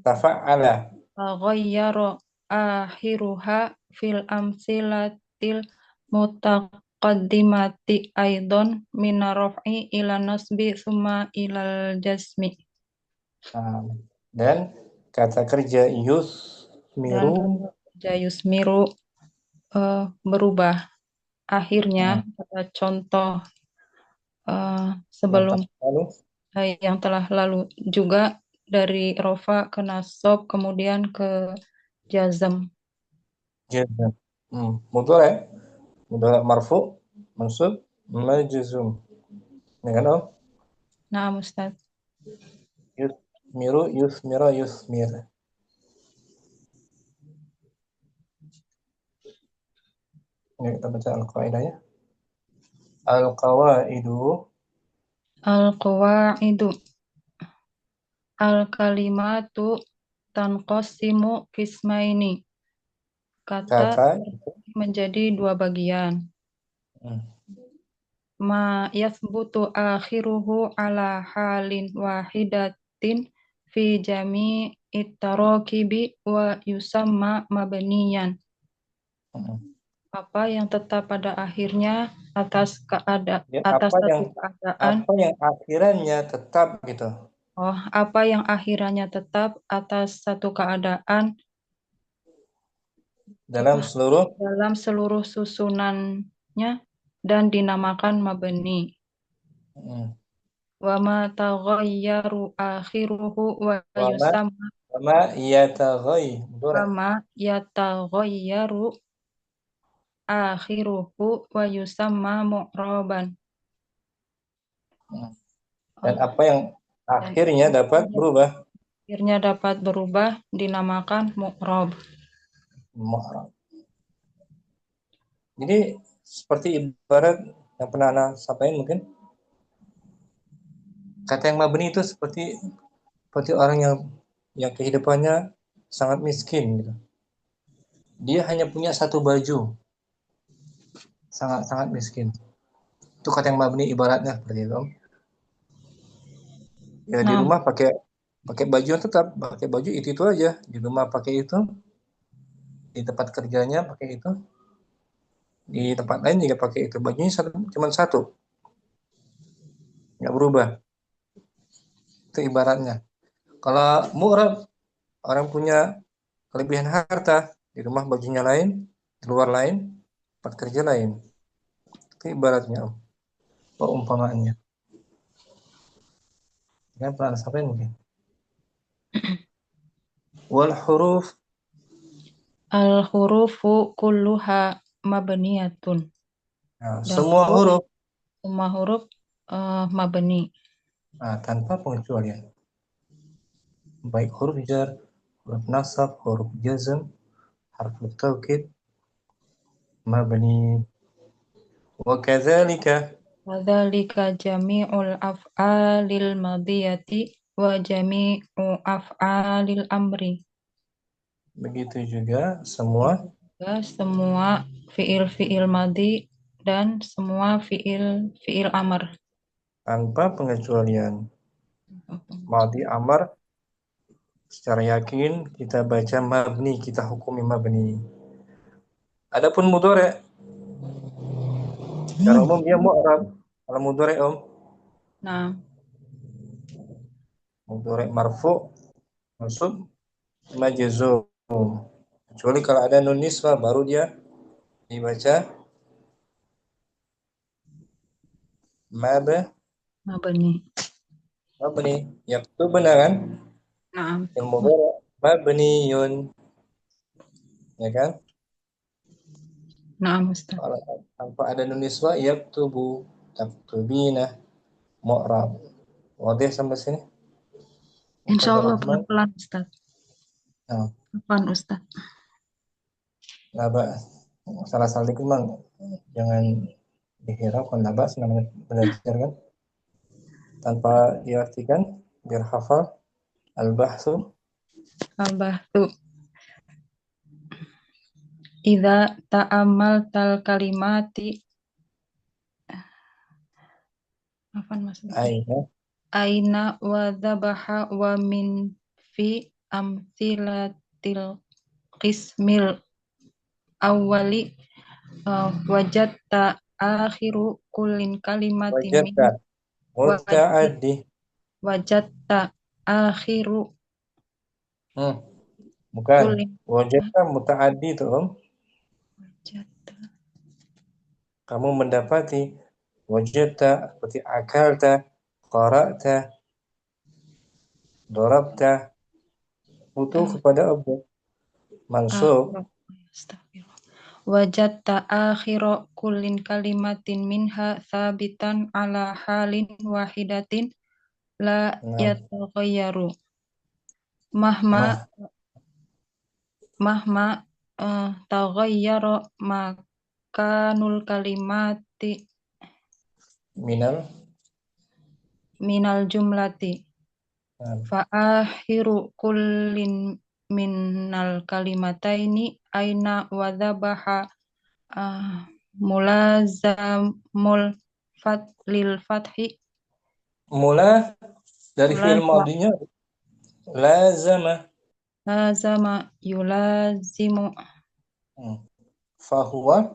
tafa'ala taghayyaru akhiruha fil amsilatil mutaqaddimati aidon minar raf'i ila nasbi summa ilal jazmi. Nah, dan kata kerja Dan yusmiru kerja yusmiru berubah akhirnya pada contoh sebelum yang telah lalu juga dari rofa ke nasab kemudian ke jazm. jazm. Mudhari marfu mansub majzum. Ya kan Om? Nah, Ustaz. Yusmiru yusmira yusmir. Ini kita baca al-qaidahnya. Al-qawaidu al-kalimatu tanqasimu qismaini. Kata menjadi dua bagian. Ma yathbutu akhiruhu ala halin wahidatin fi jami'it tarakibi wa yusamma mabniyan. Apa yang tetap pada akhirnya atas satu keadaan. Apa yang akhirannya tetap gitu. Apa yang akhirannya tetap atas satu keadaan dalam seluruh susunannya dan dinamakan mabni. Wa ma taghayyaru akhiruhu wa yusamma yataghayyaru akhiruhu wa yusamma mu'raban. Dan apa yang akhirnya dapat berubah dinamakan mu'rab. Jadi seperti ibarat yang pernah Anda sampaikan mungkin kata yang mabni itu seperti orang yang kehidupannya sangat miskin gitu. Dia hanya punya satu baju, sangat miskin. Itu kata yang mabni ibaratnya seperti itu. Ya di rumah pakai baju tetap pakai baju itu aja, di rumah pakai itu, di tempat kerjanya pakai itu, di tempat lain juga pakai itu, bajunya cuma satu, nggak berubah. Itu ibaratnya. Kalau mu'rab, orang punya kelebihan harta, di rumah bajunya lain, di luar lain, tempat kerja lain. Itu ibaratnya, umpamaannya. Ya, pernah sampai mungkin. Wal huruf al hurufu kulluha mabniyatun. Nah, semua huruf mabni. Tanpa pengecualian. Baik huruf jar, huruf nasab, huruf jazm, harf taukid, mabni. Wa kadzalika. Wadzalika jami'ul af'alil madiyati wa jami'u af'alil amri. Begitu juga semua Ya, semua fiil-fiil madi dan semua fiil amr. tanpa pengecualian. Madi amar secara yakin kita baca mabni, kita hukumi mabni. Adapun mudhari' secara umum dia mu'rab. Kalau mudhari' Nah, mudhari' marfu, mansub, majzum. Kecuali kalau ada nun nisbah baru dia dibaca mabni. mabni. Itu benar kan? Nah, Yang mudhari' mabniyun. Ya kan? nah Ustaz. Kalau tanpa ada nun nisbah yaktubu, taktubina, mu'rab. Wadah sampai sini? Insya Allah Rahman. pelan-pelan Ustaz. Nah, Pelan Ustaz. laba salah dikit mang jangan dihiraukan laba namanya belajar kan tanpa diartikan biar hafal al-bahsu Al-bahtu. Idza ta'amaltal kalimati. Apa maksudnya? Aina wa dzabaha wa min fi amsilatil qismil awwali wajadta akhiru kullin kalimatin min wajadta muta'addi wajadta akhiru bukan kullin wajadta muta'addi itu wajadta kamu mendapati wajadta seperti akalta qara'ta darabta butuh kepada objek mansub wajadta akhira kullin kalimatin minha sabitan ala halin wahidatin la yataghayyaru mahma taghayyara makanul kalimati minal jumlati fa akhiru kullin minal kalimataini aina wa dzabaha mulazamul lil fathi mula dari fi'il madinya lazama yulazimu fahuwa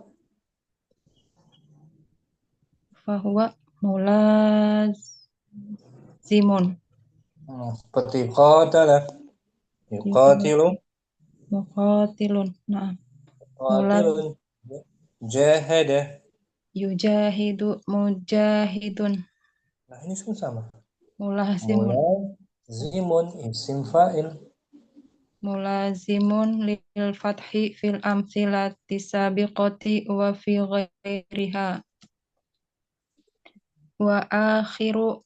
mulazimun seperti qatala yuqatilu muqatilun na'am qatilun jahada yujahidu mujahidun nah ini semua sama mulazimun mulazimun isim fa'il mulazimun lil fathi fil amsilati sabiqati wa fi ghairiha wa akhiru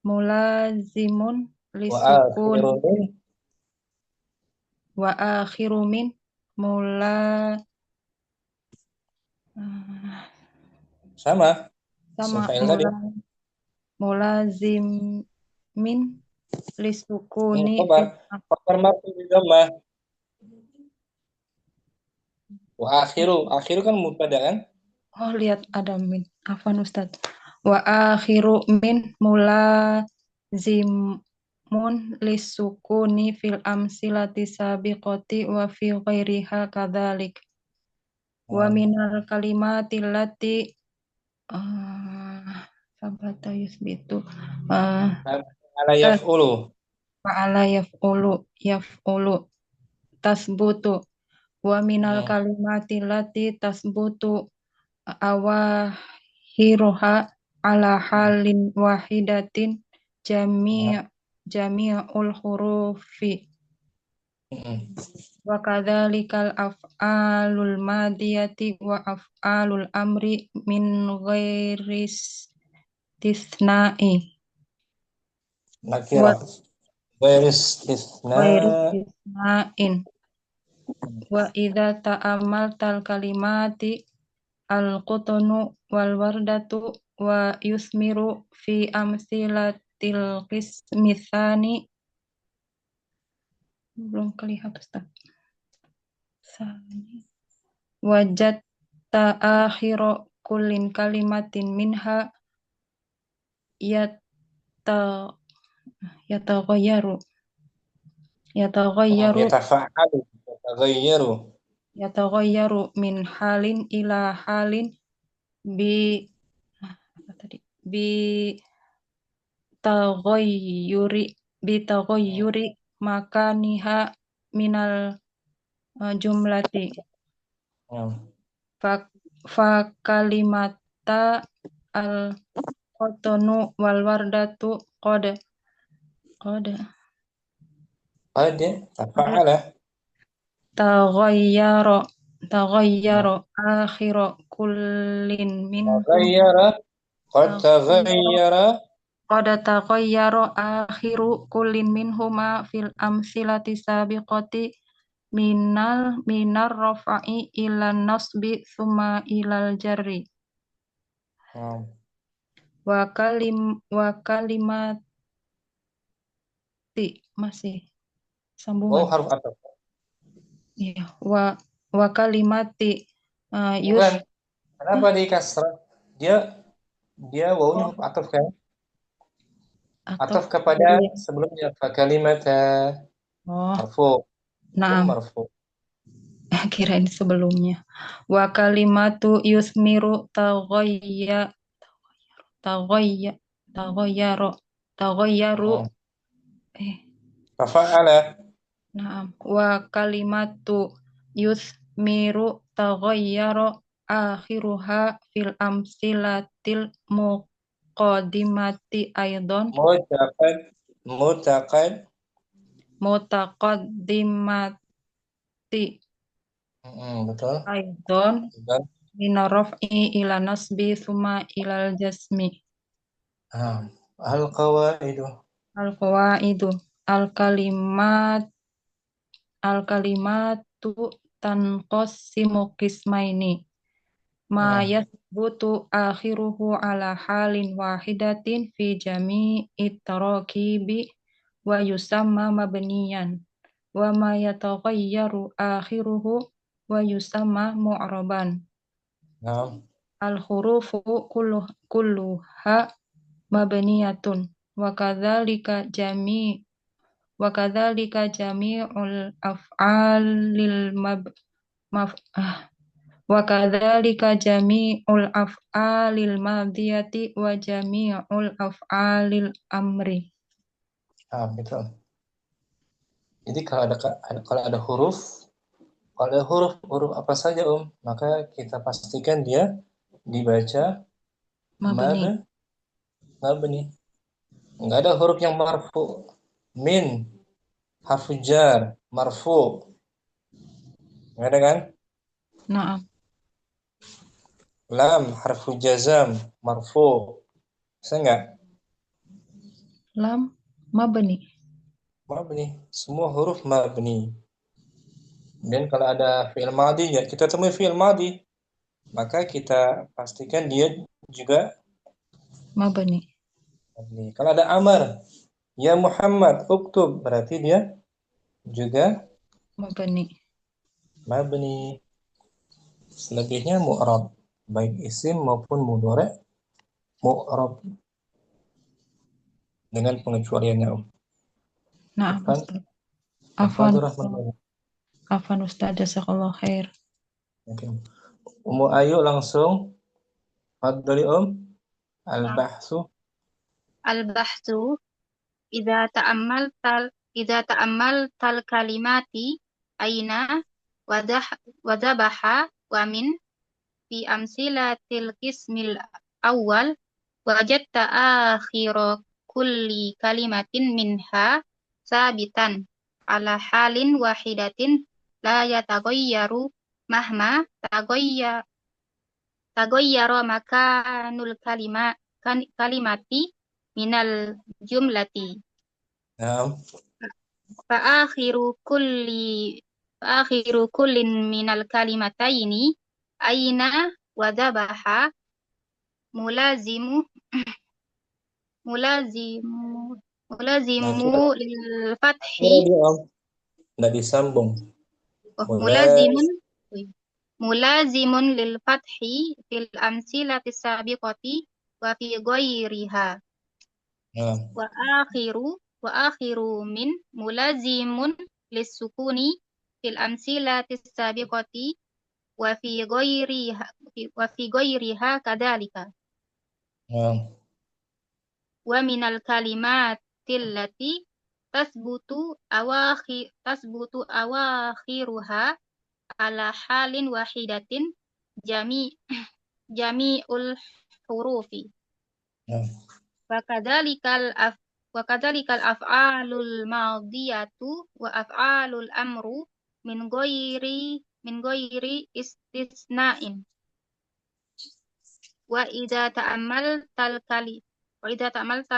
mulazimun lisukun wa akhiru min sama mulazim min lisukuni khabar marfu bi dhammah wa akhiru kan mubtada kan lihat ada min afwan Ustaz wa akhiru min mulazimun lisukuni fil amsilati sabiqati wa fi ghairiha kadzalik wa minal kalimati allati sabata yusbitu ala yaf'ulu fa'ala yaf'ulu tasbutu wa minal kalimati allati tasbutu awahiruha ala halin wahidatin jami'ul hurufi wa kadzalikal af'alul madiyati wa af'alul amri min ghairi istisna'i nakirah ghairi istisna'in wa idza ta'amaltal kalimati al-qutnu wal wardatu wa yusmiru fi amsilatil qismitsani. Belum kelihatan Ustaz. Wajadta akhira kullin kalimatin minha yatta yataghayyaru Yatafa'alu, yataghayyaru. yataghayyaru min halin ila halin bi apa tadi bi taghayyuri makaniha minal jumlati fa kalimata al qatnu wal wardatu qad tafa'ala. taghayyara akhiru kullin minhum Taghayyara, qad taghayyara. qad taghayyara akhiru kullin minhuma fil amsilati sabiqati minar rafa'i ilan nasbi summa ilal jarri wa kalimati masih sambungan. Haruf ataf. Iya, wa kalimati Bukan. Kenapa di kasrah? Dia wawunya huruf ataf kan? Ataf kepada sebelumnya fa kalimata marfu. Nah, Marfu. kirain sebelumnya. Wa kalimatu yusmiru taghayyaru Tafa'ala. Nah, wa kalimatu yusmiru taghayyaru akhiruha fil amsilatil muqaddimati aidan mutaqaddimati betul. aidan min raf'i ila nasbi summa ilal jasmi. Al-qawaidu al-kalimatu tanqasimu qismaini ma yathbutu akhiruhu ala halin wahidatin fi jami'i tarakibi wa yusamma mabniyan wa ma yataghayyaru akhiruhu wa yusamma mu'raban. Al-hurufu kulluha mabniyatun wa kadzalika jami'ul af'alil madiyati wa jami'ul af'alil amri. Betul. Jadi kalau ada huruf apa saja maka kita pastikan dia dibaca mabni. Enggak ada huruf yang marfu. Min, harfu jar, marfu. Enggak ada kan? Naam. Lam, harfu jazam, marfu. Bisa enggak? Lam, mabni. Semua huruf mabni. Dan kalau ada fi'il madhi, ya kita temui fi'il madhi, maka kita pastikan dia juga mabni. Kalau ada amar, ya Muhammad uktub, berarti dia juga mabni. Selebihnya mu'rab, baik isim maupun mudhari' mu'rab dengan pengecualiannya. Nah, Afan Ustaz, jazakallahu khair. Ayu langsung fadhali al-bahsu idza ta'ammaltal kalimati aina wadabaha wa min fi amsilatil qismil awal wajadta akhira kulli kalimatin minha sabitan ala halin wahidatin la yataghayyaru mahma taghayyara makanul kalimati minal jumlati. Fa akhiru kullin minal kalimataini aina wa dhabaha mulazimu mulazimu Nah, mulazimu lil coba fathi dia Om, nggak disambung. mulazimun mulazimun lil fathi fil amsilati sabiqati wa fi ghairiha Nah, wa akhiru min mulazimun lissukuni fil amsilati sabiqati wa fi ghairiha kadzalika nah, wa minal kalimatil lati tasbutu awakhiruha ala halin wahidatin jami jami'ul hurufi nah. wa kadzalikal af'alul madiyatu wa af'alul amru min ghairi istisna'in wa idza ta'ammaltal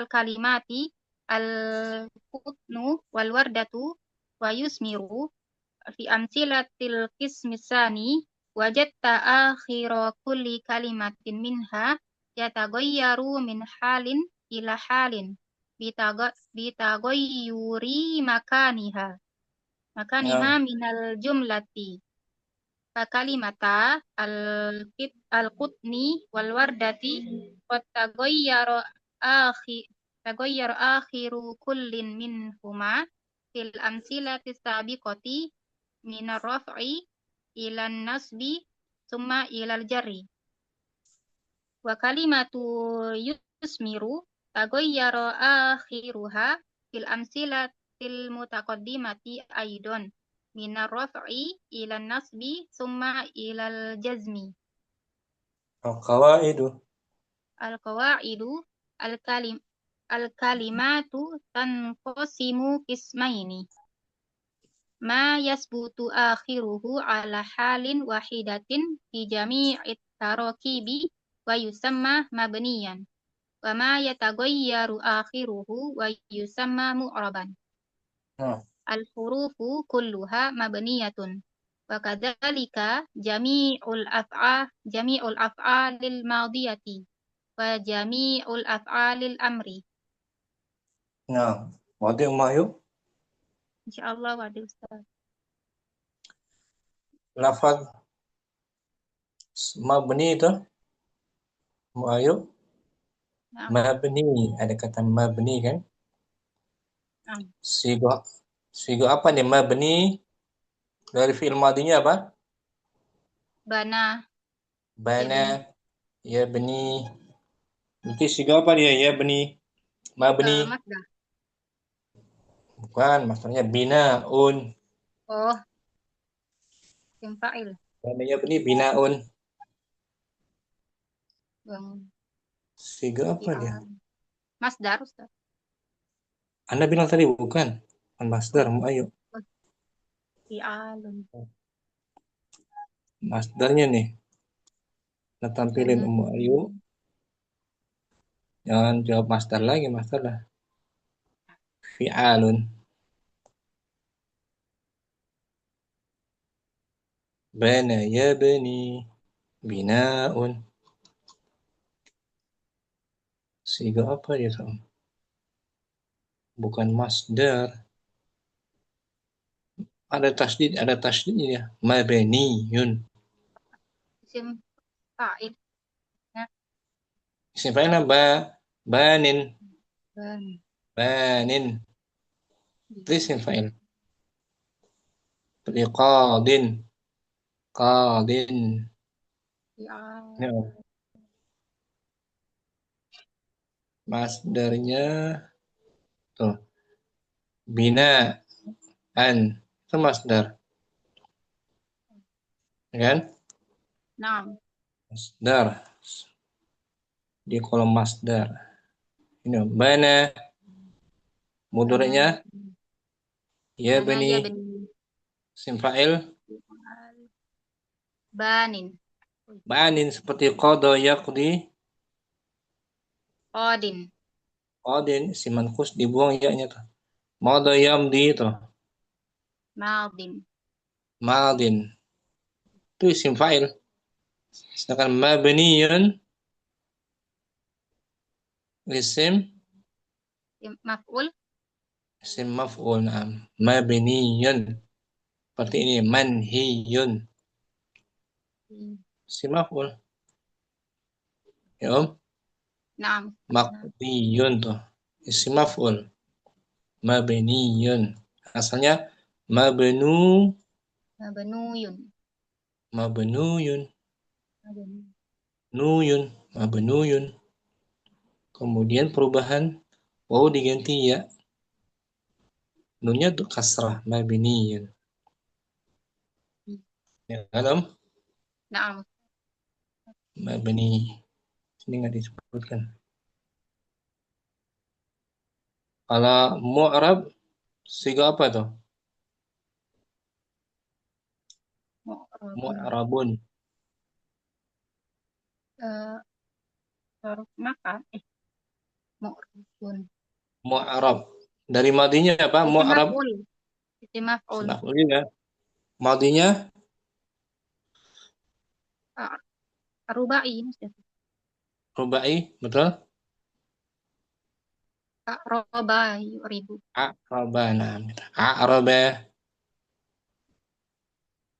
kalimati al-qutnu wal wardatu wa yusmiru fi amsilatil qismisani wajadta akhira kulli kalimatin minha yataghayyaru min halin ila halin bitaghayyuri makaniha Nah, minal jumlati kalimata al-qutni wal wardati qad taghayyara akhiru kullin minhuma fil amsilati sabiqati minar raf'i ilan nasbi summa ilal jarri wa kalimatu yusmiru taghayyara akhiruha fil amsilatil mutaqaddimati aidon minar raf'i ilan nasbi summa ilal jazmi al-qawaidu. al-qawaidu al-kalimatu tanqasimu qismaini ma yasbutu akhiruhu ala halin wahidatin fi jami'it tarakibi wa yusamma mabniyan wa ma yataghayyaru akhiruhu wa yusamma mu'raban Nah, al-hurufu kulluha mabniyatun wa kadzalika jami'ul af'alil madiyati wa jami'ul af'alil amri nah. Wadi Umayu, insyaallah wa Ustaz. lafaz mabni itu, Umayu, Nah, mabni. Ada kata mabni kan? nah. Sigo apa nih mabni? Dari fi'il madinya apa? Bana Bana, ya beni. Nanti sigo apa dia? Ya beni, mabni. masdar. Bukan, maksudnya binaun. Oh, isim fa'il. Namanya beni binaun. Bang Sigo apa dia? masdar Ustaz. Anda bilang tadi bukan masdar, ayo. Fi'alun. Masdarnya nih. Kita tampilin Ayu. Jangan jawab masdar lagi, masdar lah. Fi'alun. Bana yabni binaun. Siga apa ya, Sam? Bukan masdar. Ada tasdidnya ya. Mabniyun. Isim fa'il. Isim fa'il banin. Ban. Banin. Itu isim fa'il. Seperti qadin. Qadin. Fi'al. Ya. Masdarnya tuh. Binaan. Itu masdar. Kan? Nah, Masdar. Di kolom masdar. Ini bana. Mudhari'nya ya bana bani. ya bani. Isim fa'il Banin. banin seperti qada yaqdi. Qadin. Qadin isim manqus dibuang ya-nya tuh. Mada yamdi itu. Madin. Madin. Itu isim fa'il. Sedangkan mabniyun isim maf'ul. isim maf'ul. Naam. Mabniyun. Seperti ini manhiyun. Isim maf'ul. Ya Om? Naam. Maqdiyun tuh. Isim maf'ul. Mabniyun. Asalnya mabnuyun. Mabnuyun. Nuyun. Mabnuyun. Kemudian perubahan waw diganti ya. Nunnya tuh kasrah. Mabniyun. Ya kan Om? Naam. Mabni. Sini nggak disebutkan. Kalau mu'rab siga apa tuh? Mu'rabun. Maka mu'rabun. Mu'rab. Dari madinya apa? Isim Mu'rab. maf'ul. Isim maf'ul. Maf'ul juga. Madinya Rubai maksudnya. rubai, betul? Roba ribu. A'rabana. A'raba.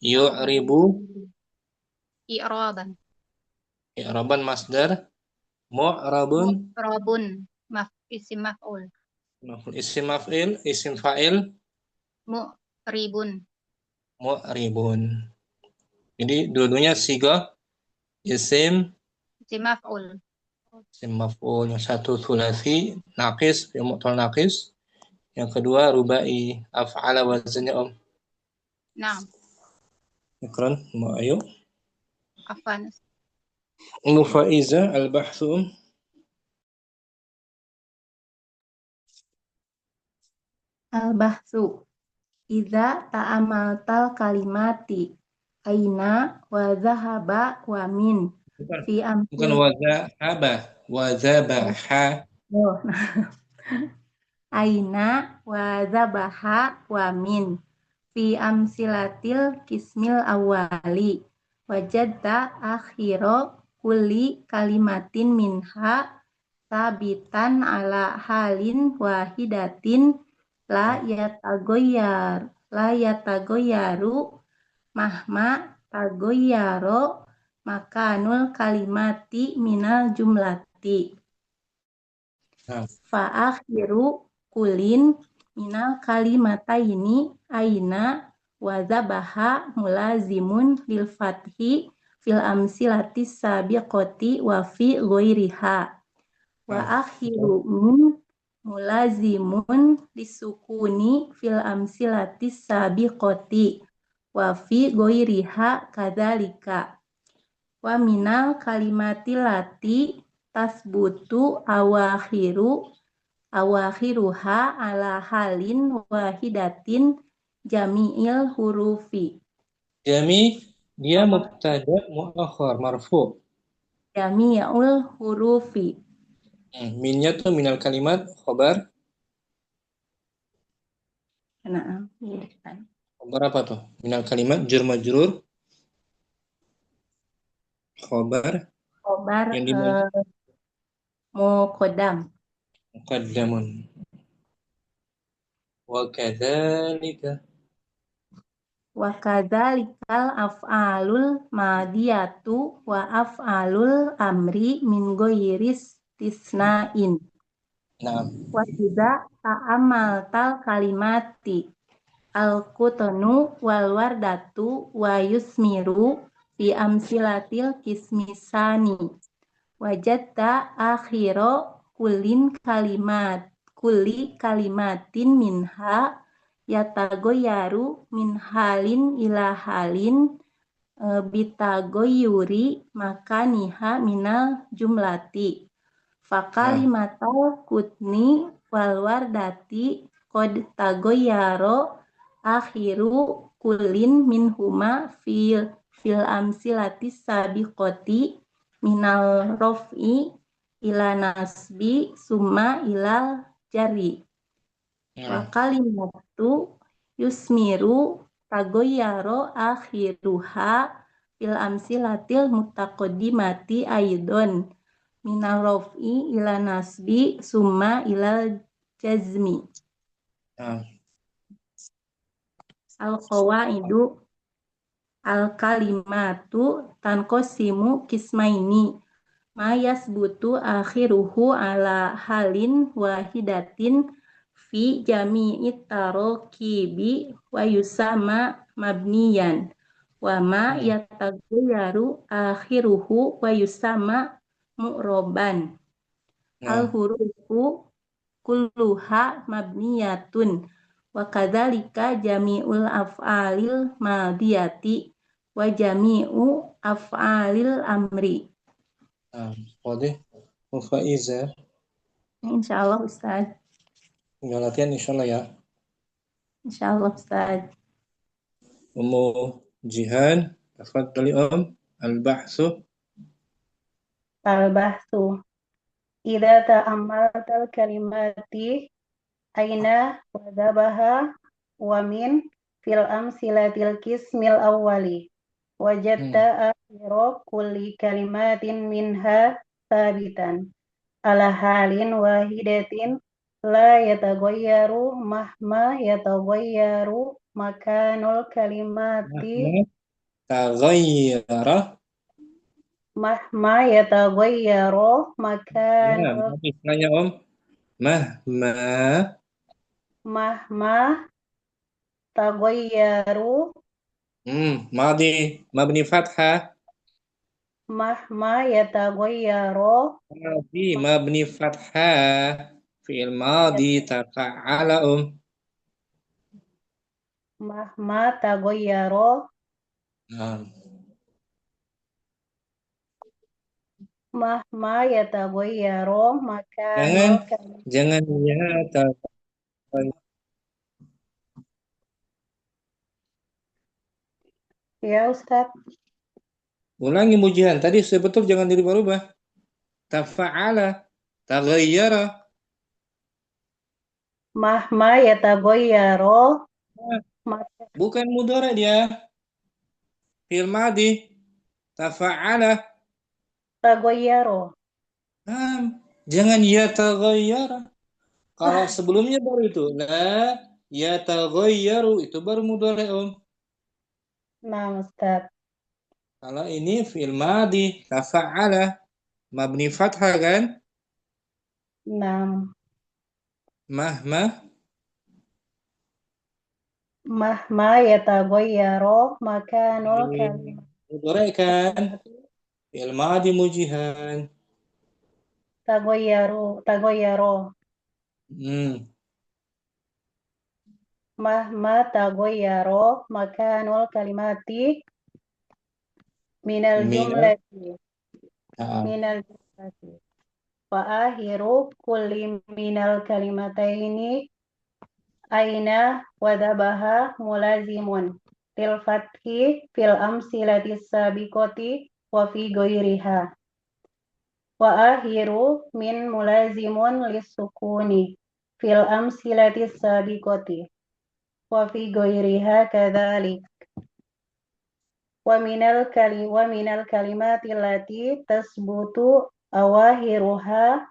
Yu'ribu. I'raban. I'raban masdar. Mu'rabun. Mu'rabun. Isim maf'ul. Isim maf'il. Isim fa'il. Mu'ribun. Mu'ribun. Jadi dua-duanya siga isim Maf'ul. isim maf'ul. Yang satu thulathi naqis, yang mu'tal naqis. Yang kedua rubai. Af'ala wazannya Om. Naam. Ikran, ayo. Afan. Faiza al-bahthu. Al-bahthu. Idza ta'amaltal kalimati aina wa zahaba wa min fi Bukan amsil wazabaha. oh. Aina wa zabaha wa min fi amsilatil kismil awali wajadta akhiro kulli kalimatin minha sabitan ala halin wahidatin la yatagoyaru mahma tagoyaro makanul kalimati minal jumlati fa'akhiru kulin minal kalimataini aina wazabaha mulazimun lil fathi fil amsilati sabiqati wa fi ghairiha wa akhiru min mulazimun lisukuni fil amsilati sabiqati wa fi ghairiha kadzalika wa minal kalimati lati tasbutu awakhiruha ala halin wahidatin jami'il hurufi. Jami dia mubtada muakhar marfu. Jami'ul hurufi. Minnya tuh minal kalimat khobar. Nah, khobar apa tuh? Minal kalimat jur majrur. Khobar yang muqaddam. Muqaddamun. Wa kadzalika. Wa kadzalikal af'alul madiyatu wa af'alul amri min ghairis tisna'in. Nah, Wa idza ta'amaltal kalimati al-qutnu wal wardatu wa yusmiru fi amsilatil kismisani wajadta akhiro kulli kalimatin minha yatagoyaru min halin ila halin bitagoyuri makaniha minal jumlati fakalimatal kutni wal wardati qad tagoyaro akhiru kullin minhuma fil amsilati sabiqati minal rof'i ila nasbi summa ilal jari wa kalimatu yusmiru tagoyaro akhiruha fil amsilatil mutaqaddimati aidon minal raf'i ila nasbi summa ilal jazmi. Nah, Al-qawaidu al-kalimatu tanqasimu kismaini ma yasbutu akhiruhu ala halin wahidatin fi jami'it tarokibi wa yusama mabniyan wa ma yatagayyaru akhiruhu wa yusama mu'roban. nah, Al-hurufu kulluha mabniyatun wa kadzalika jami'ul af'alil madiyati wa jami'u af'alil amri. nah. Wadah. Mufaiza. Insyaallah Ustaz. Tinggal latihan insyaallah ya. Insyaallah Ustaz. Ummu Jihan. Tafadhali Al-bahsu. Al-bahsu. Idza ta'ammaltal kalimati aina wa dabaha wa min fil amsilatil qismil awwali wajadta akhira kulli kalimatin minha sabitan ala halin wahidatin la yataghayyaru mahma yataghayyaru makanul kalimati Taghayyara. mahma yataghayyaru Nah, makanul istilahnya mahma mahma taghayyaru madi mabni fathah. mahma yataghayyaru Mabni fathah. Fi'il madi tafa'ala mahma taghayyaru Nah, mahma yataghayyaru jangan makanul kalimati. jangan ya Ya Ustaz, ulangi mujian. Tadi sebetul jangan dirubah-rubah. Tafa'ala, taghayyara. mahma yataghayyaru Bukan mudhari dia. Fi'il madi. Tafa'ala. taghayyaru. Jangan ya taghayyara. Kalau sebelumnya baru itu la ya taghayyaru itu baru mudhari Nah Ustaz, Kalau ini fi'il madi tafa'ala mabni fathah kan? nah mahma yataghayyaru makanul kalimati. mudhari kan? Fi'il madi mujihan. Taghayyaru. Mahma taghayyaru makanul kalimati minal jumlati. Minal jumlati. Wa akhiru kulli minal kalimataini aina wa dabaha mulazimun til fathi fil amsilati sabiqati wa fi ghairiha. Wa akhiru min mulazimun lisukuni fil amsilati sabiqati wa fi ghairiha kadzalik. Wa minal kalimati allati tasbutu awahiruha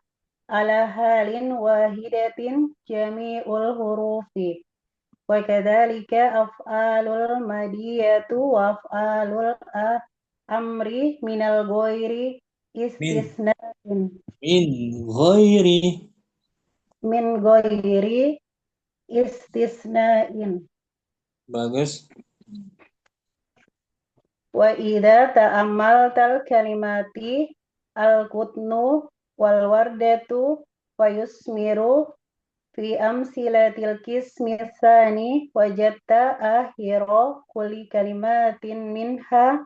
ala halin wahidatin jami'ul hurufi wa kadzalika af'alul madiyatu wa af'alul amri minal ghairi istisna'in min ghairi istisna'in. Bagus. Wa idza ta'ammaltal kalimati al-qutnu wal wardatu wa yusmiru fi amsilatil qismi tsani wajadta akhira kulli kalimatin minha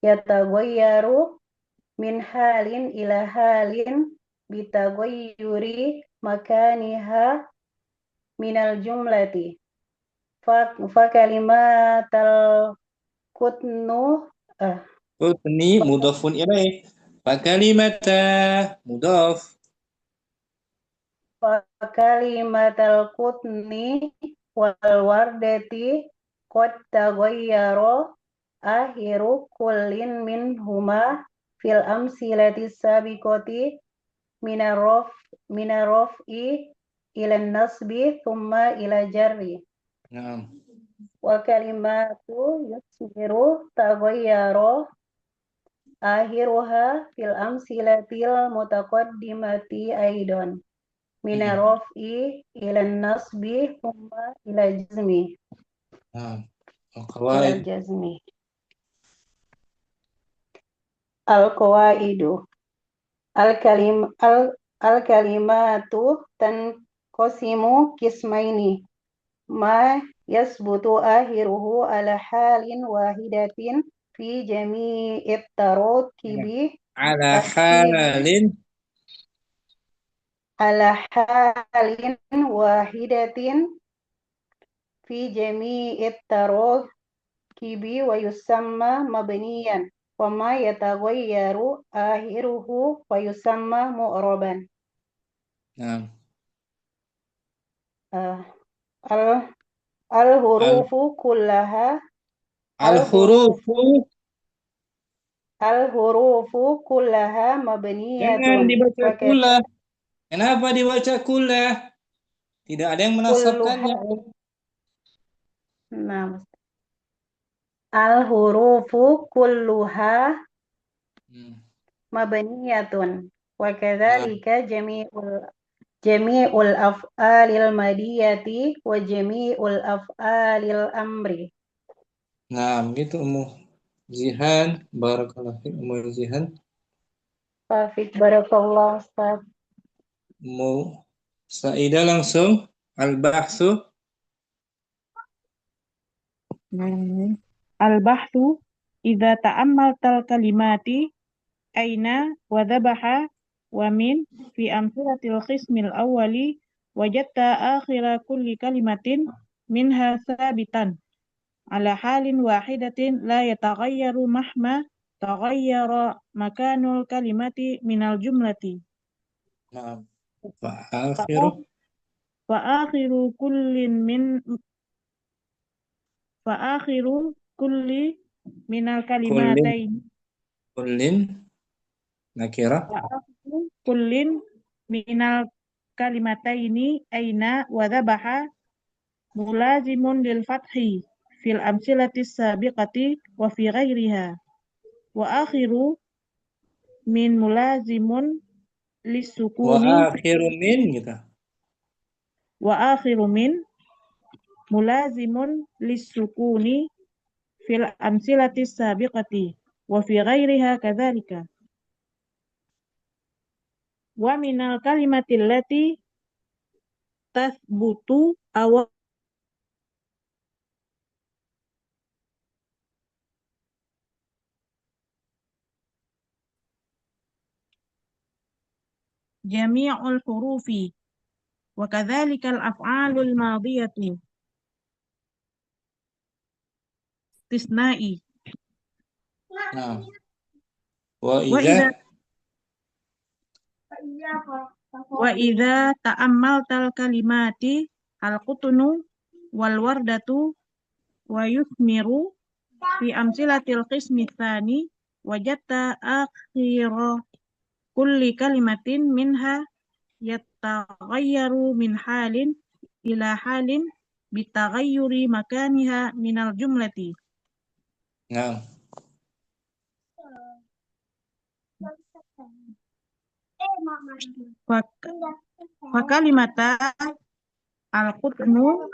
yataghayyaru min halin ila halin bitaghayyuri makaniha minal jumlati fa kalimatal qutnu Qutni mudhafun ilaih. Fa kalimata mudhaf. kalimatal qutni wal wardati qad taghayyara akhiru kullin minhuma fil amsilati sabiqati minarraf'i ila nasbi thumma ila jarri. Naam. Wa kalimatu yusmiru taghayyara akhiruha fil amsilatil mutaqaddimati aidan minarraf'i ila nasbi thumma ila jazmi. Naam. Ila Al-qawaid. jazmi. Al-qawaidu. Al-kalimatu tanqasimu qismaini. Ma yasbutu akhiruhu ala halin wahidatin fi jami'it tarokibi Ala at-tili halin. ala halin wahidatin fi jami'it tarokibi wa yusamma mabniyan wa ma yataghayyaru akhiruhu wa yusamma mu'raban. Naam. Al al-hurufu kullaha Al-hurufu. al-hurufu kullaha Jangan mabniyatun dibaca wa kula. Kenapa dibaca kula? Tidak ada yang menasabkannya. Nah, al-hurufu kulluha mabniyatun wa kadzalika jami'ul af'alil madiyati wa jami'ul af'alil amri. Nah, gitu Ummu Zihan. Barakallahu fiik Ummu Zihan. Fafik barakallah Ustaz. Ummu Saidah langsung al-bahsu. Al-bahthu idza ta'ammaltal kalimati aina wa dhabaha wa min fi amsalatil qismil awwali wajadta akhira kulli kalimatin minha sabitan ala halin wahidatin la yataghayyaru mahma taghayyara makanul kalimati minal jumlati. Nah, fa akhiru kulli minal kalimatain kullin nakira. Fa'akhiru kullin minal kalimataini aina wa dhabaha mulazimun lil fathi fil amsilatis sabiqati wa fi ghairiha wa akhiru min mulazimun Wa lisukuni akhiru min gitu. wa akhiru min mulazimun lisukuni fil amsilatis sabiqati wa fi ghairiha kadzalika wa minal kalimatil lati tathbutu aw jami'ul hurufi wa kadzalikal af'alul madiyatu istisna'i Nah, wa wa idza idza ta'ammaltal kalimati al-qutnu wal wardatu wa yuthmiru fi amsilatil qismi tsani wajadta akhira kulli kalimatin minha yataghayyaru min halin ila halin bitaghayyuri makaniha minal jumlati. Nah, Fa kalimata al-qutnu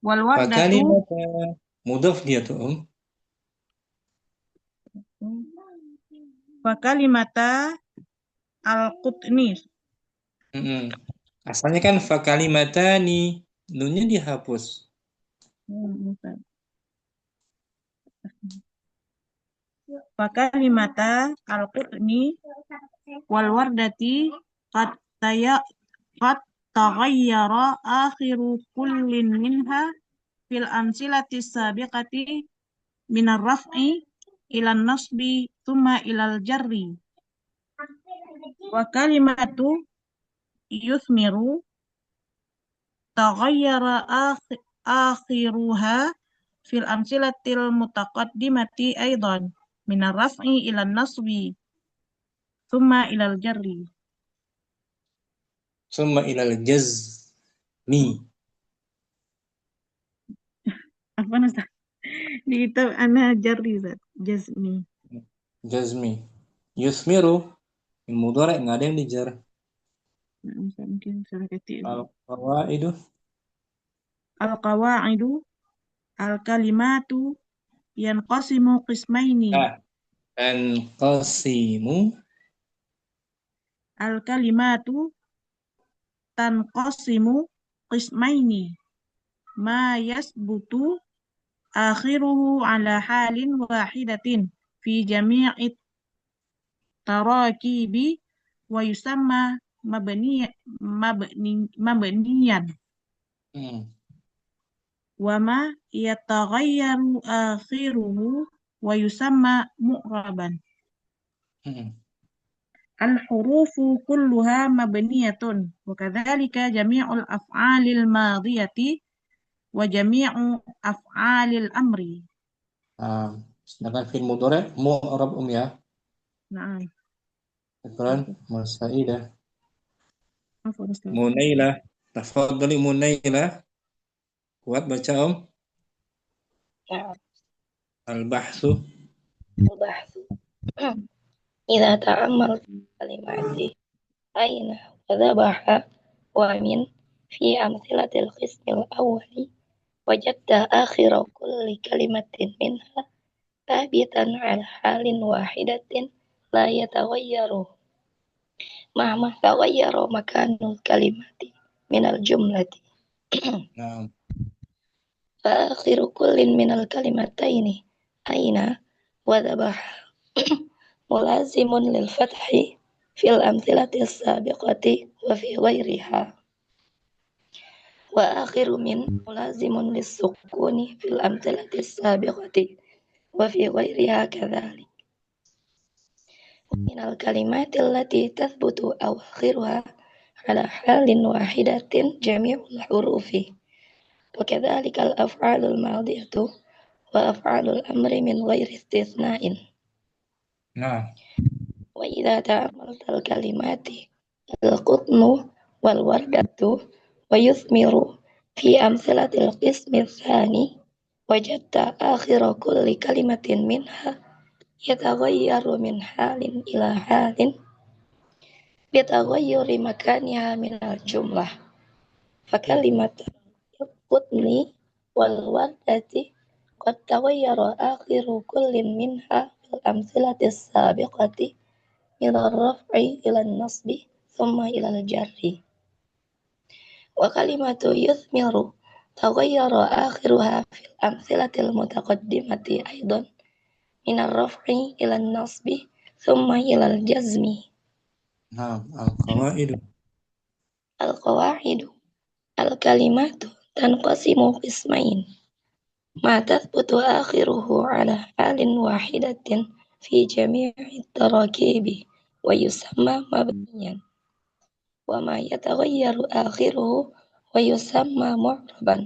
wal fa wardatu kalimata mudhaf dia tuh fa kalimata al-qutni Asalnya kan fa kalimatani, nunnya dihapus. fa kalimata al-qutni wal wardati qad taghayyara akhiru kullin minha fil amsilati sabiqati minar raf'i ila nasbi thumma ilal jarri wa kalimatu yuthmiru taghayyara akhiruha fil amsilatil mutaqaddimati aidan minar raf'i ila nasbi thumma ilal jarri. Summa ilal jazmi. Apa nasa? Di kitab ana jarri Ustaz. Jazmi. Jazmi. Yuthmiru. Yang mudhari nggak ada yang dijar. Nah, mungkin salah ketik. Al-qawaidu. Al-qawaidu al-kalimatu yanqasimu qismaini. Anqasimu. Al-kalimatu tanqasimu qismaini. Ma yasbutu akhiruhu ala halin wahidatin fi jami'i tarakibi wa yusamma mabniyan wa ma yataghayyaru akhiruhu wa yusamma mu'raban. Al-hurufu kulluha mabniyatun wa kadzalika jami'ul af'alil madiyati wa jami'u af'alil amri. Sedangkan fi'il mudhari mu'rab ya. Nah, Syukran. Masaidah. apa Ustaz? Munailah. Tafadhali Munailah. Kuat baca نعم Al-bahthu. البحث إذا تأملت كلمات أين وذبح ومن في أمثلة القسم الأول وجدت آخر كل كلمة منها ثابتا على حال واحدة لا يتغير مهما تغير مكان الكلمة من الجملة. Nah, فآخر كل من الكلمتين أين وذبح ملازم للفتح في الأمثلة السابقة وفي غيرها، وآخر من ملازم للسكون في الأمثلة السابقة وفي غيرها كذلك. ومن الكلمات التي تثبت أواخرها على حال واحدة جميع الحروف، وكذلك الأفعال الماضية وأفعال الأمر من غير استثناء. nah. وإذا تأملت الكلمات القطن والوردة ويثمر في أمثلة القسم الثاني وجدت آخر كل كلمة منها يتغير من حال إلى حال بتغير مكانها من الجملة. فكلمة القطن والوردة قد تغير آخر كل منها في الأمثلة السابقة من الرفع إلى النصب ثم إلى الجر. وكلمة يثمر تغير آخرها في الأمثلة المتقدمة أيضا من الرفع إلى النصب ثم إلى الجزم. Nah, al-qawaidu. القواعد الكلمات تنقسم قسمين: ما تثبت آخره على حال واحدة في جميع التراكيب ويسمى مبنيا، وما يتغير آخره ويسمى معربا.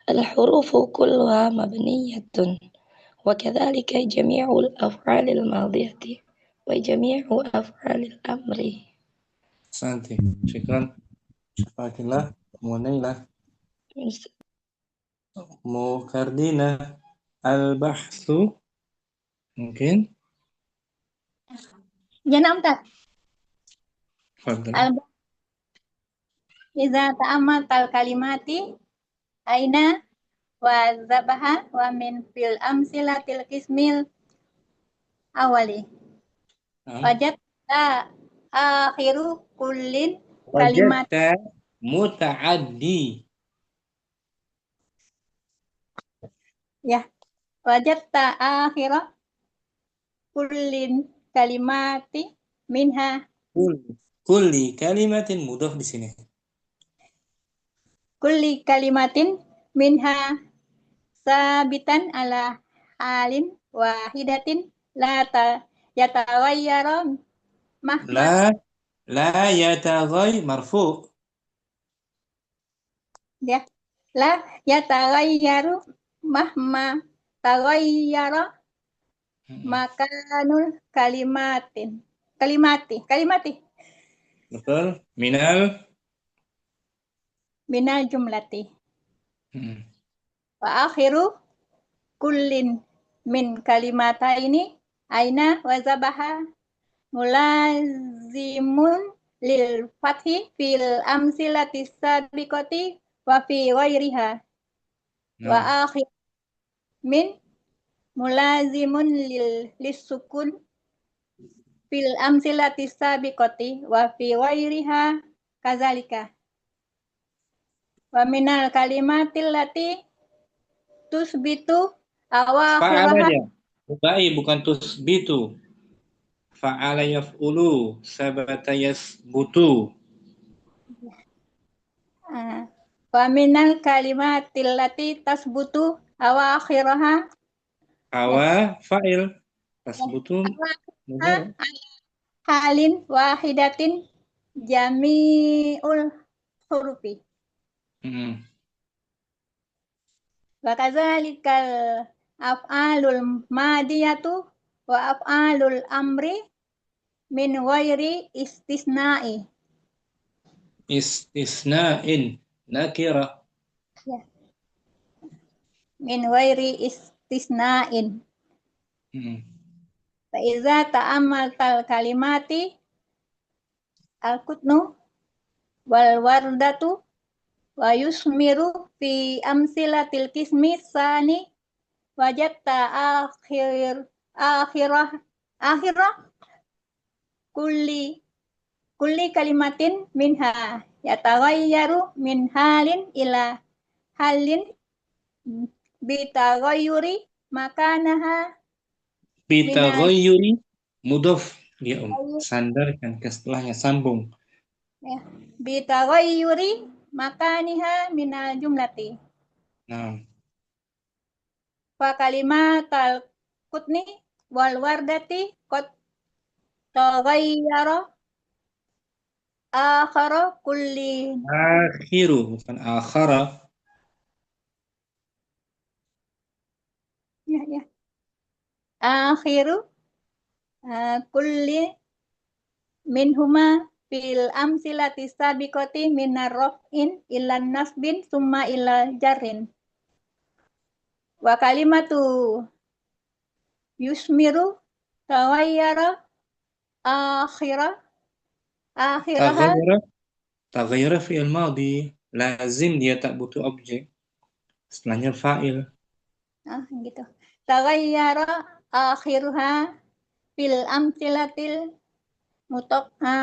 الحروف كلها مبنية وكذلك جميع الأفعال الماضية وجميع أفعال الأمر. Santi. Syukran. Syafakillah. Munailah. Mukardina. Al-bahthu. Mungkin. Jana Ustaz. Fadhal. Iza ta'ammatal kalimati aina wa zabaha wa min fil amsilatil qismil awali. Wajadta akhiru kullin kalimat. Wajadta muta'addi. Ya. Wajadta akhira kullin kalimati minha. Kulli kalimatin mudhaf di sini. Kulli kalimatin minha sabitan ala halin wahidatin la yataghayyaru mahma La yataghay marfu. ya la yataghayyaru mahma taghayyara Mm-mm. makanul kalimati. Betul. Minal. Minal jumlati. Mm-mm. Wa akhiru kullin min kalimataini aina wa zabaha mulazimun lil fathi fil amsilati sabiqati wa fi ghairiha wa Nah. akhir min mulazimun lissukun fil amsilati sabiqati wa fi ghairiha kazalika wa minal kalimatil lati tusbitu Fa'ala awakhiraha dia. Rubai bukan tusbitu. Fa'ala yaf'ulu. Sabata yasbutu. wa minal kalimatil lati tasbutu awakhiraha Hawa fa'il. Tasbutu mudhari. halin wahidatin jami'ul hurufi Mm-mm. wa kadzalikal af'alul madiyatu wa af'alul amri min ghairi istisna'i Istisna'in. Nakira. min ghairi istisna'in Mm-mm. fa iza ta'ammaltal kalimati al-kutnu wal wardatu wa yusmiru fi amsilatil kismi sani wajatta akhirah kulli kalimatin minha yataghayyaru min halin ila halin bitaghayyuri makanaha minal Bitaghayyuri mudhaf. Dia sandarkan ke setelahnya, sambung. bitaghayyuri makaniha minal jumlati Nah. fa kalimatal kutni wal wardati qad taghayyara akhara kulli Akhiru bukan akhara. ya akhiru kulli minhuma fil amsilati sabiqati minar raf'in ilan nasbin summa ila jarrin wa kalimatu yusmiru taghayyara akhiraha Taghayyara fi'il madhi. Lazim dia tak butuh objek. Setelahnya fa'il. gitu taghayyara akhiruha fil amsilatil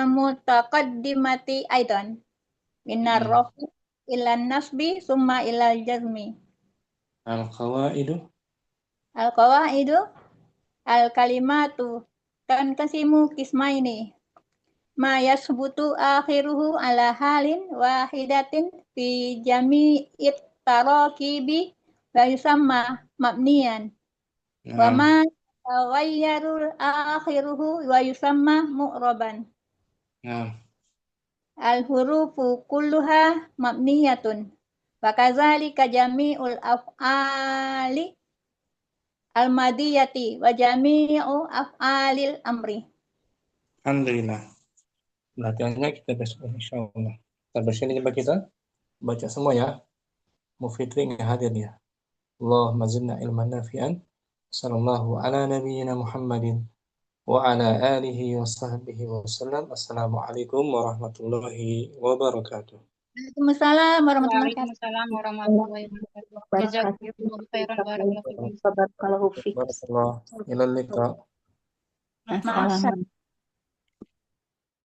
mutaqaddimati aidan minar raf'i ilan nasbi summa ilal jazmi Al-qawaidu. al-qawaidu al-kalimatu tanqasimu qismaini ma yasbutu akhiruhu ala halin wahidatin fi jami'it tarakibi wa yusamma mabniyan wa ma taghayyaru akhiruhu wa yusamma mu'raban Nah. al-hurufu kulluha mabniyatun wa kadzalika jami'ul af'ali al-madiyati wa jami'u af'alil amri. Alhamdulillah. Latihannya kita besok insya Allah. Kita bersini coba kita baca semua ya. Mufitri nggak hadir ya. Allahumma zidna ilman nafi'an. Sallallahu ala nabiyyina Muhammadin wa ala alihi wa sahbihi wa sallam. Assalamualaikum warahmatullahi wabarakatuh. Waalaikumsalam warahmatullahi wabarakatuh. Waalaikumsalam warahmatullahi wabarakatuh. Jazakumullahu khairan barakallahu fikum. Barakallahu fiik. Barakallah. Ilal liqa. Assalamualaikum.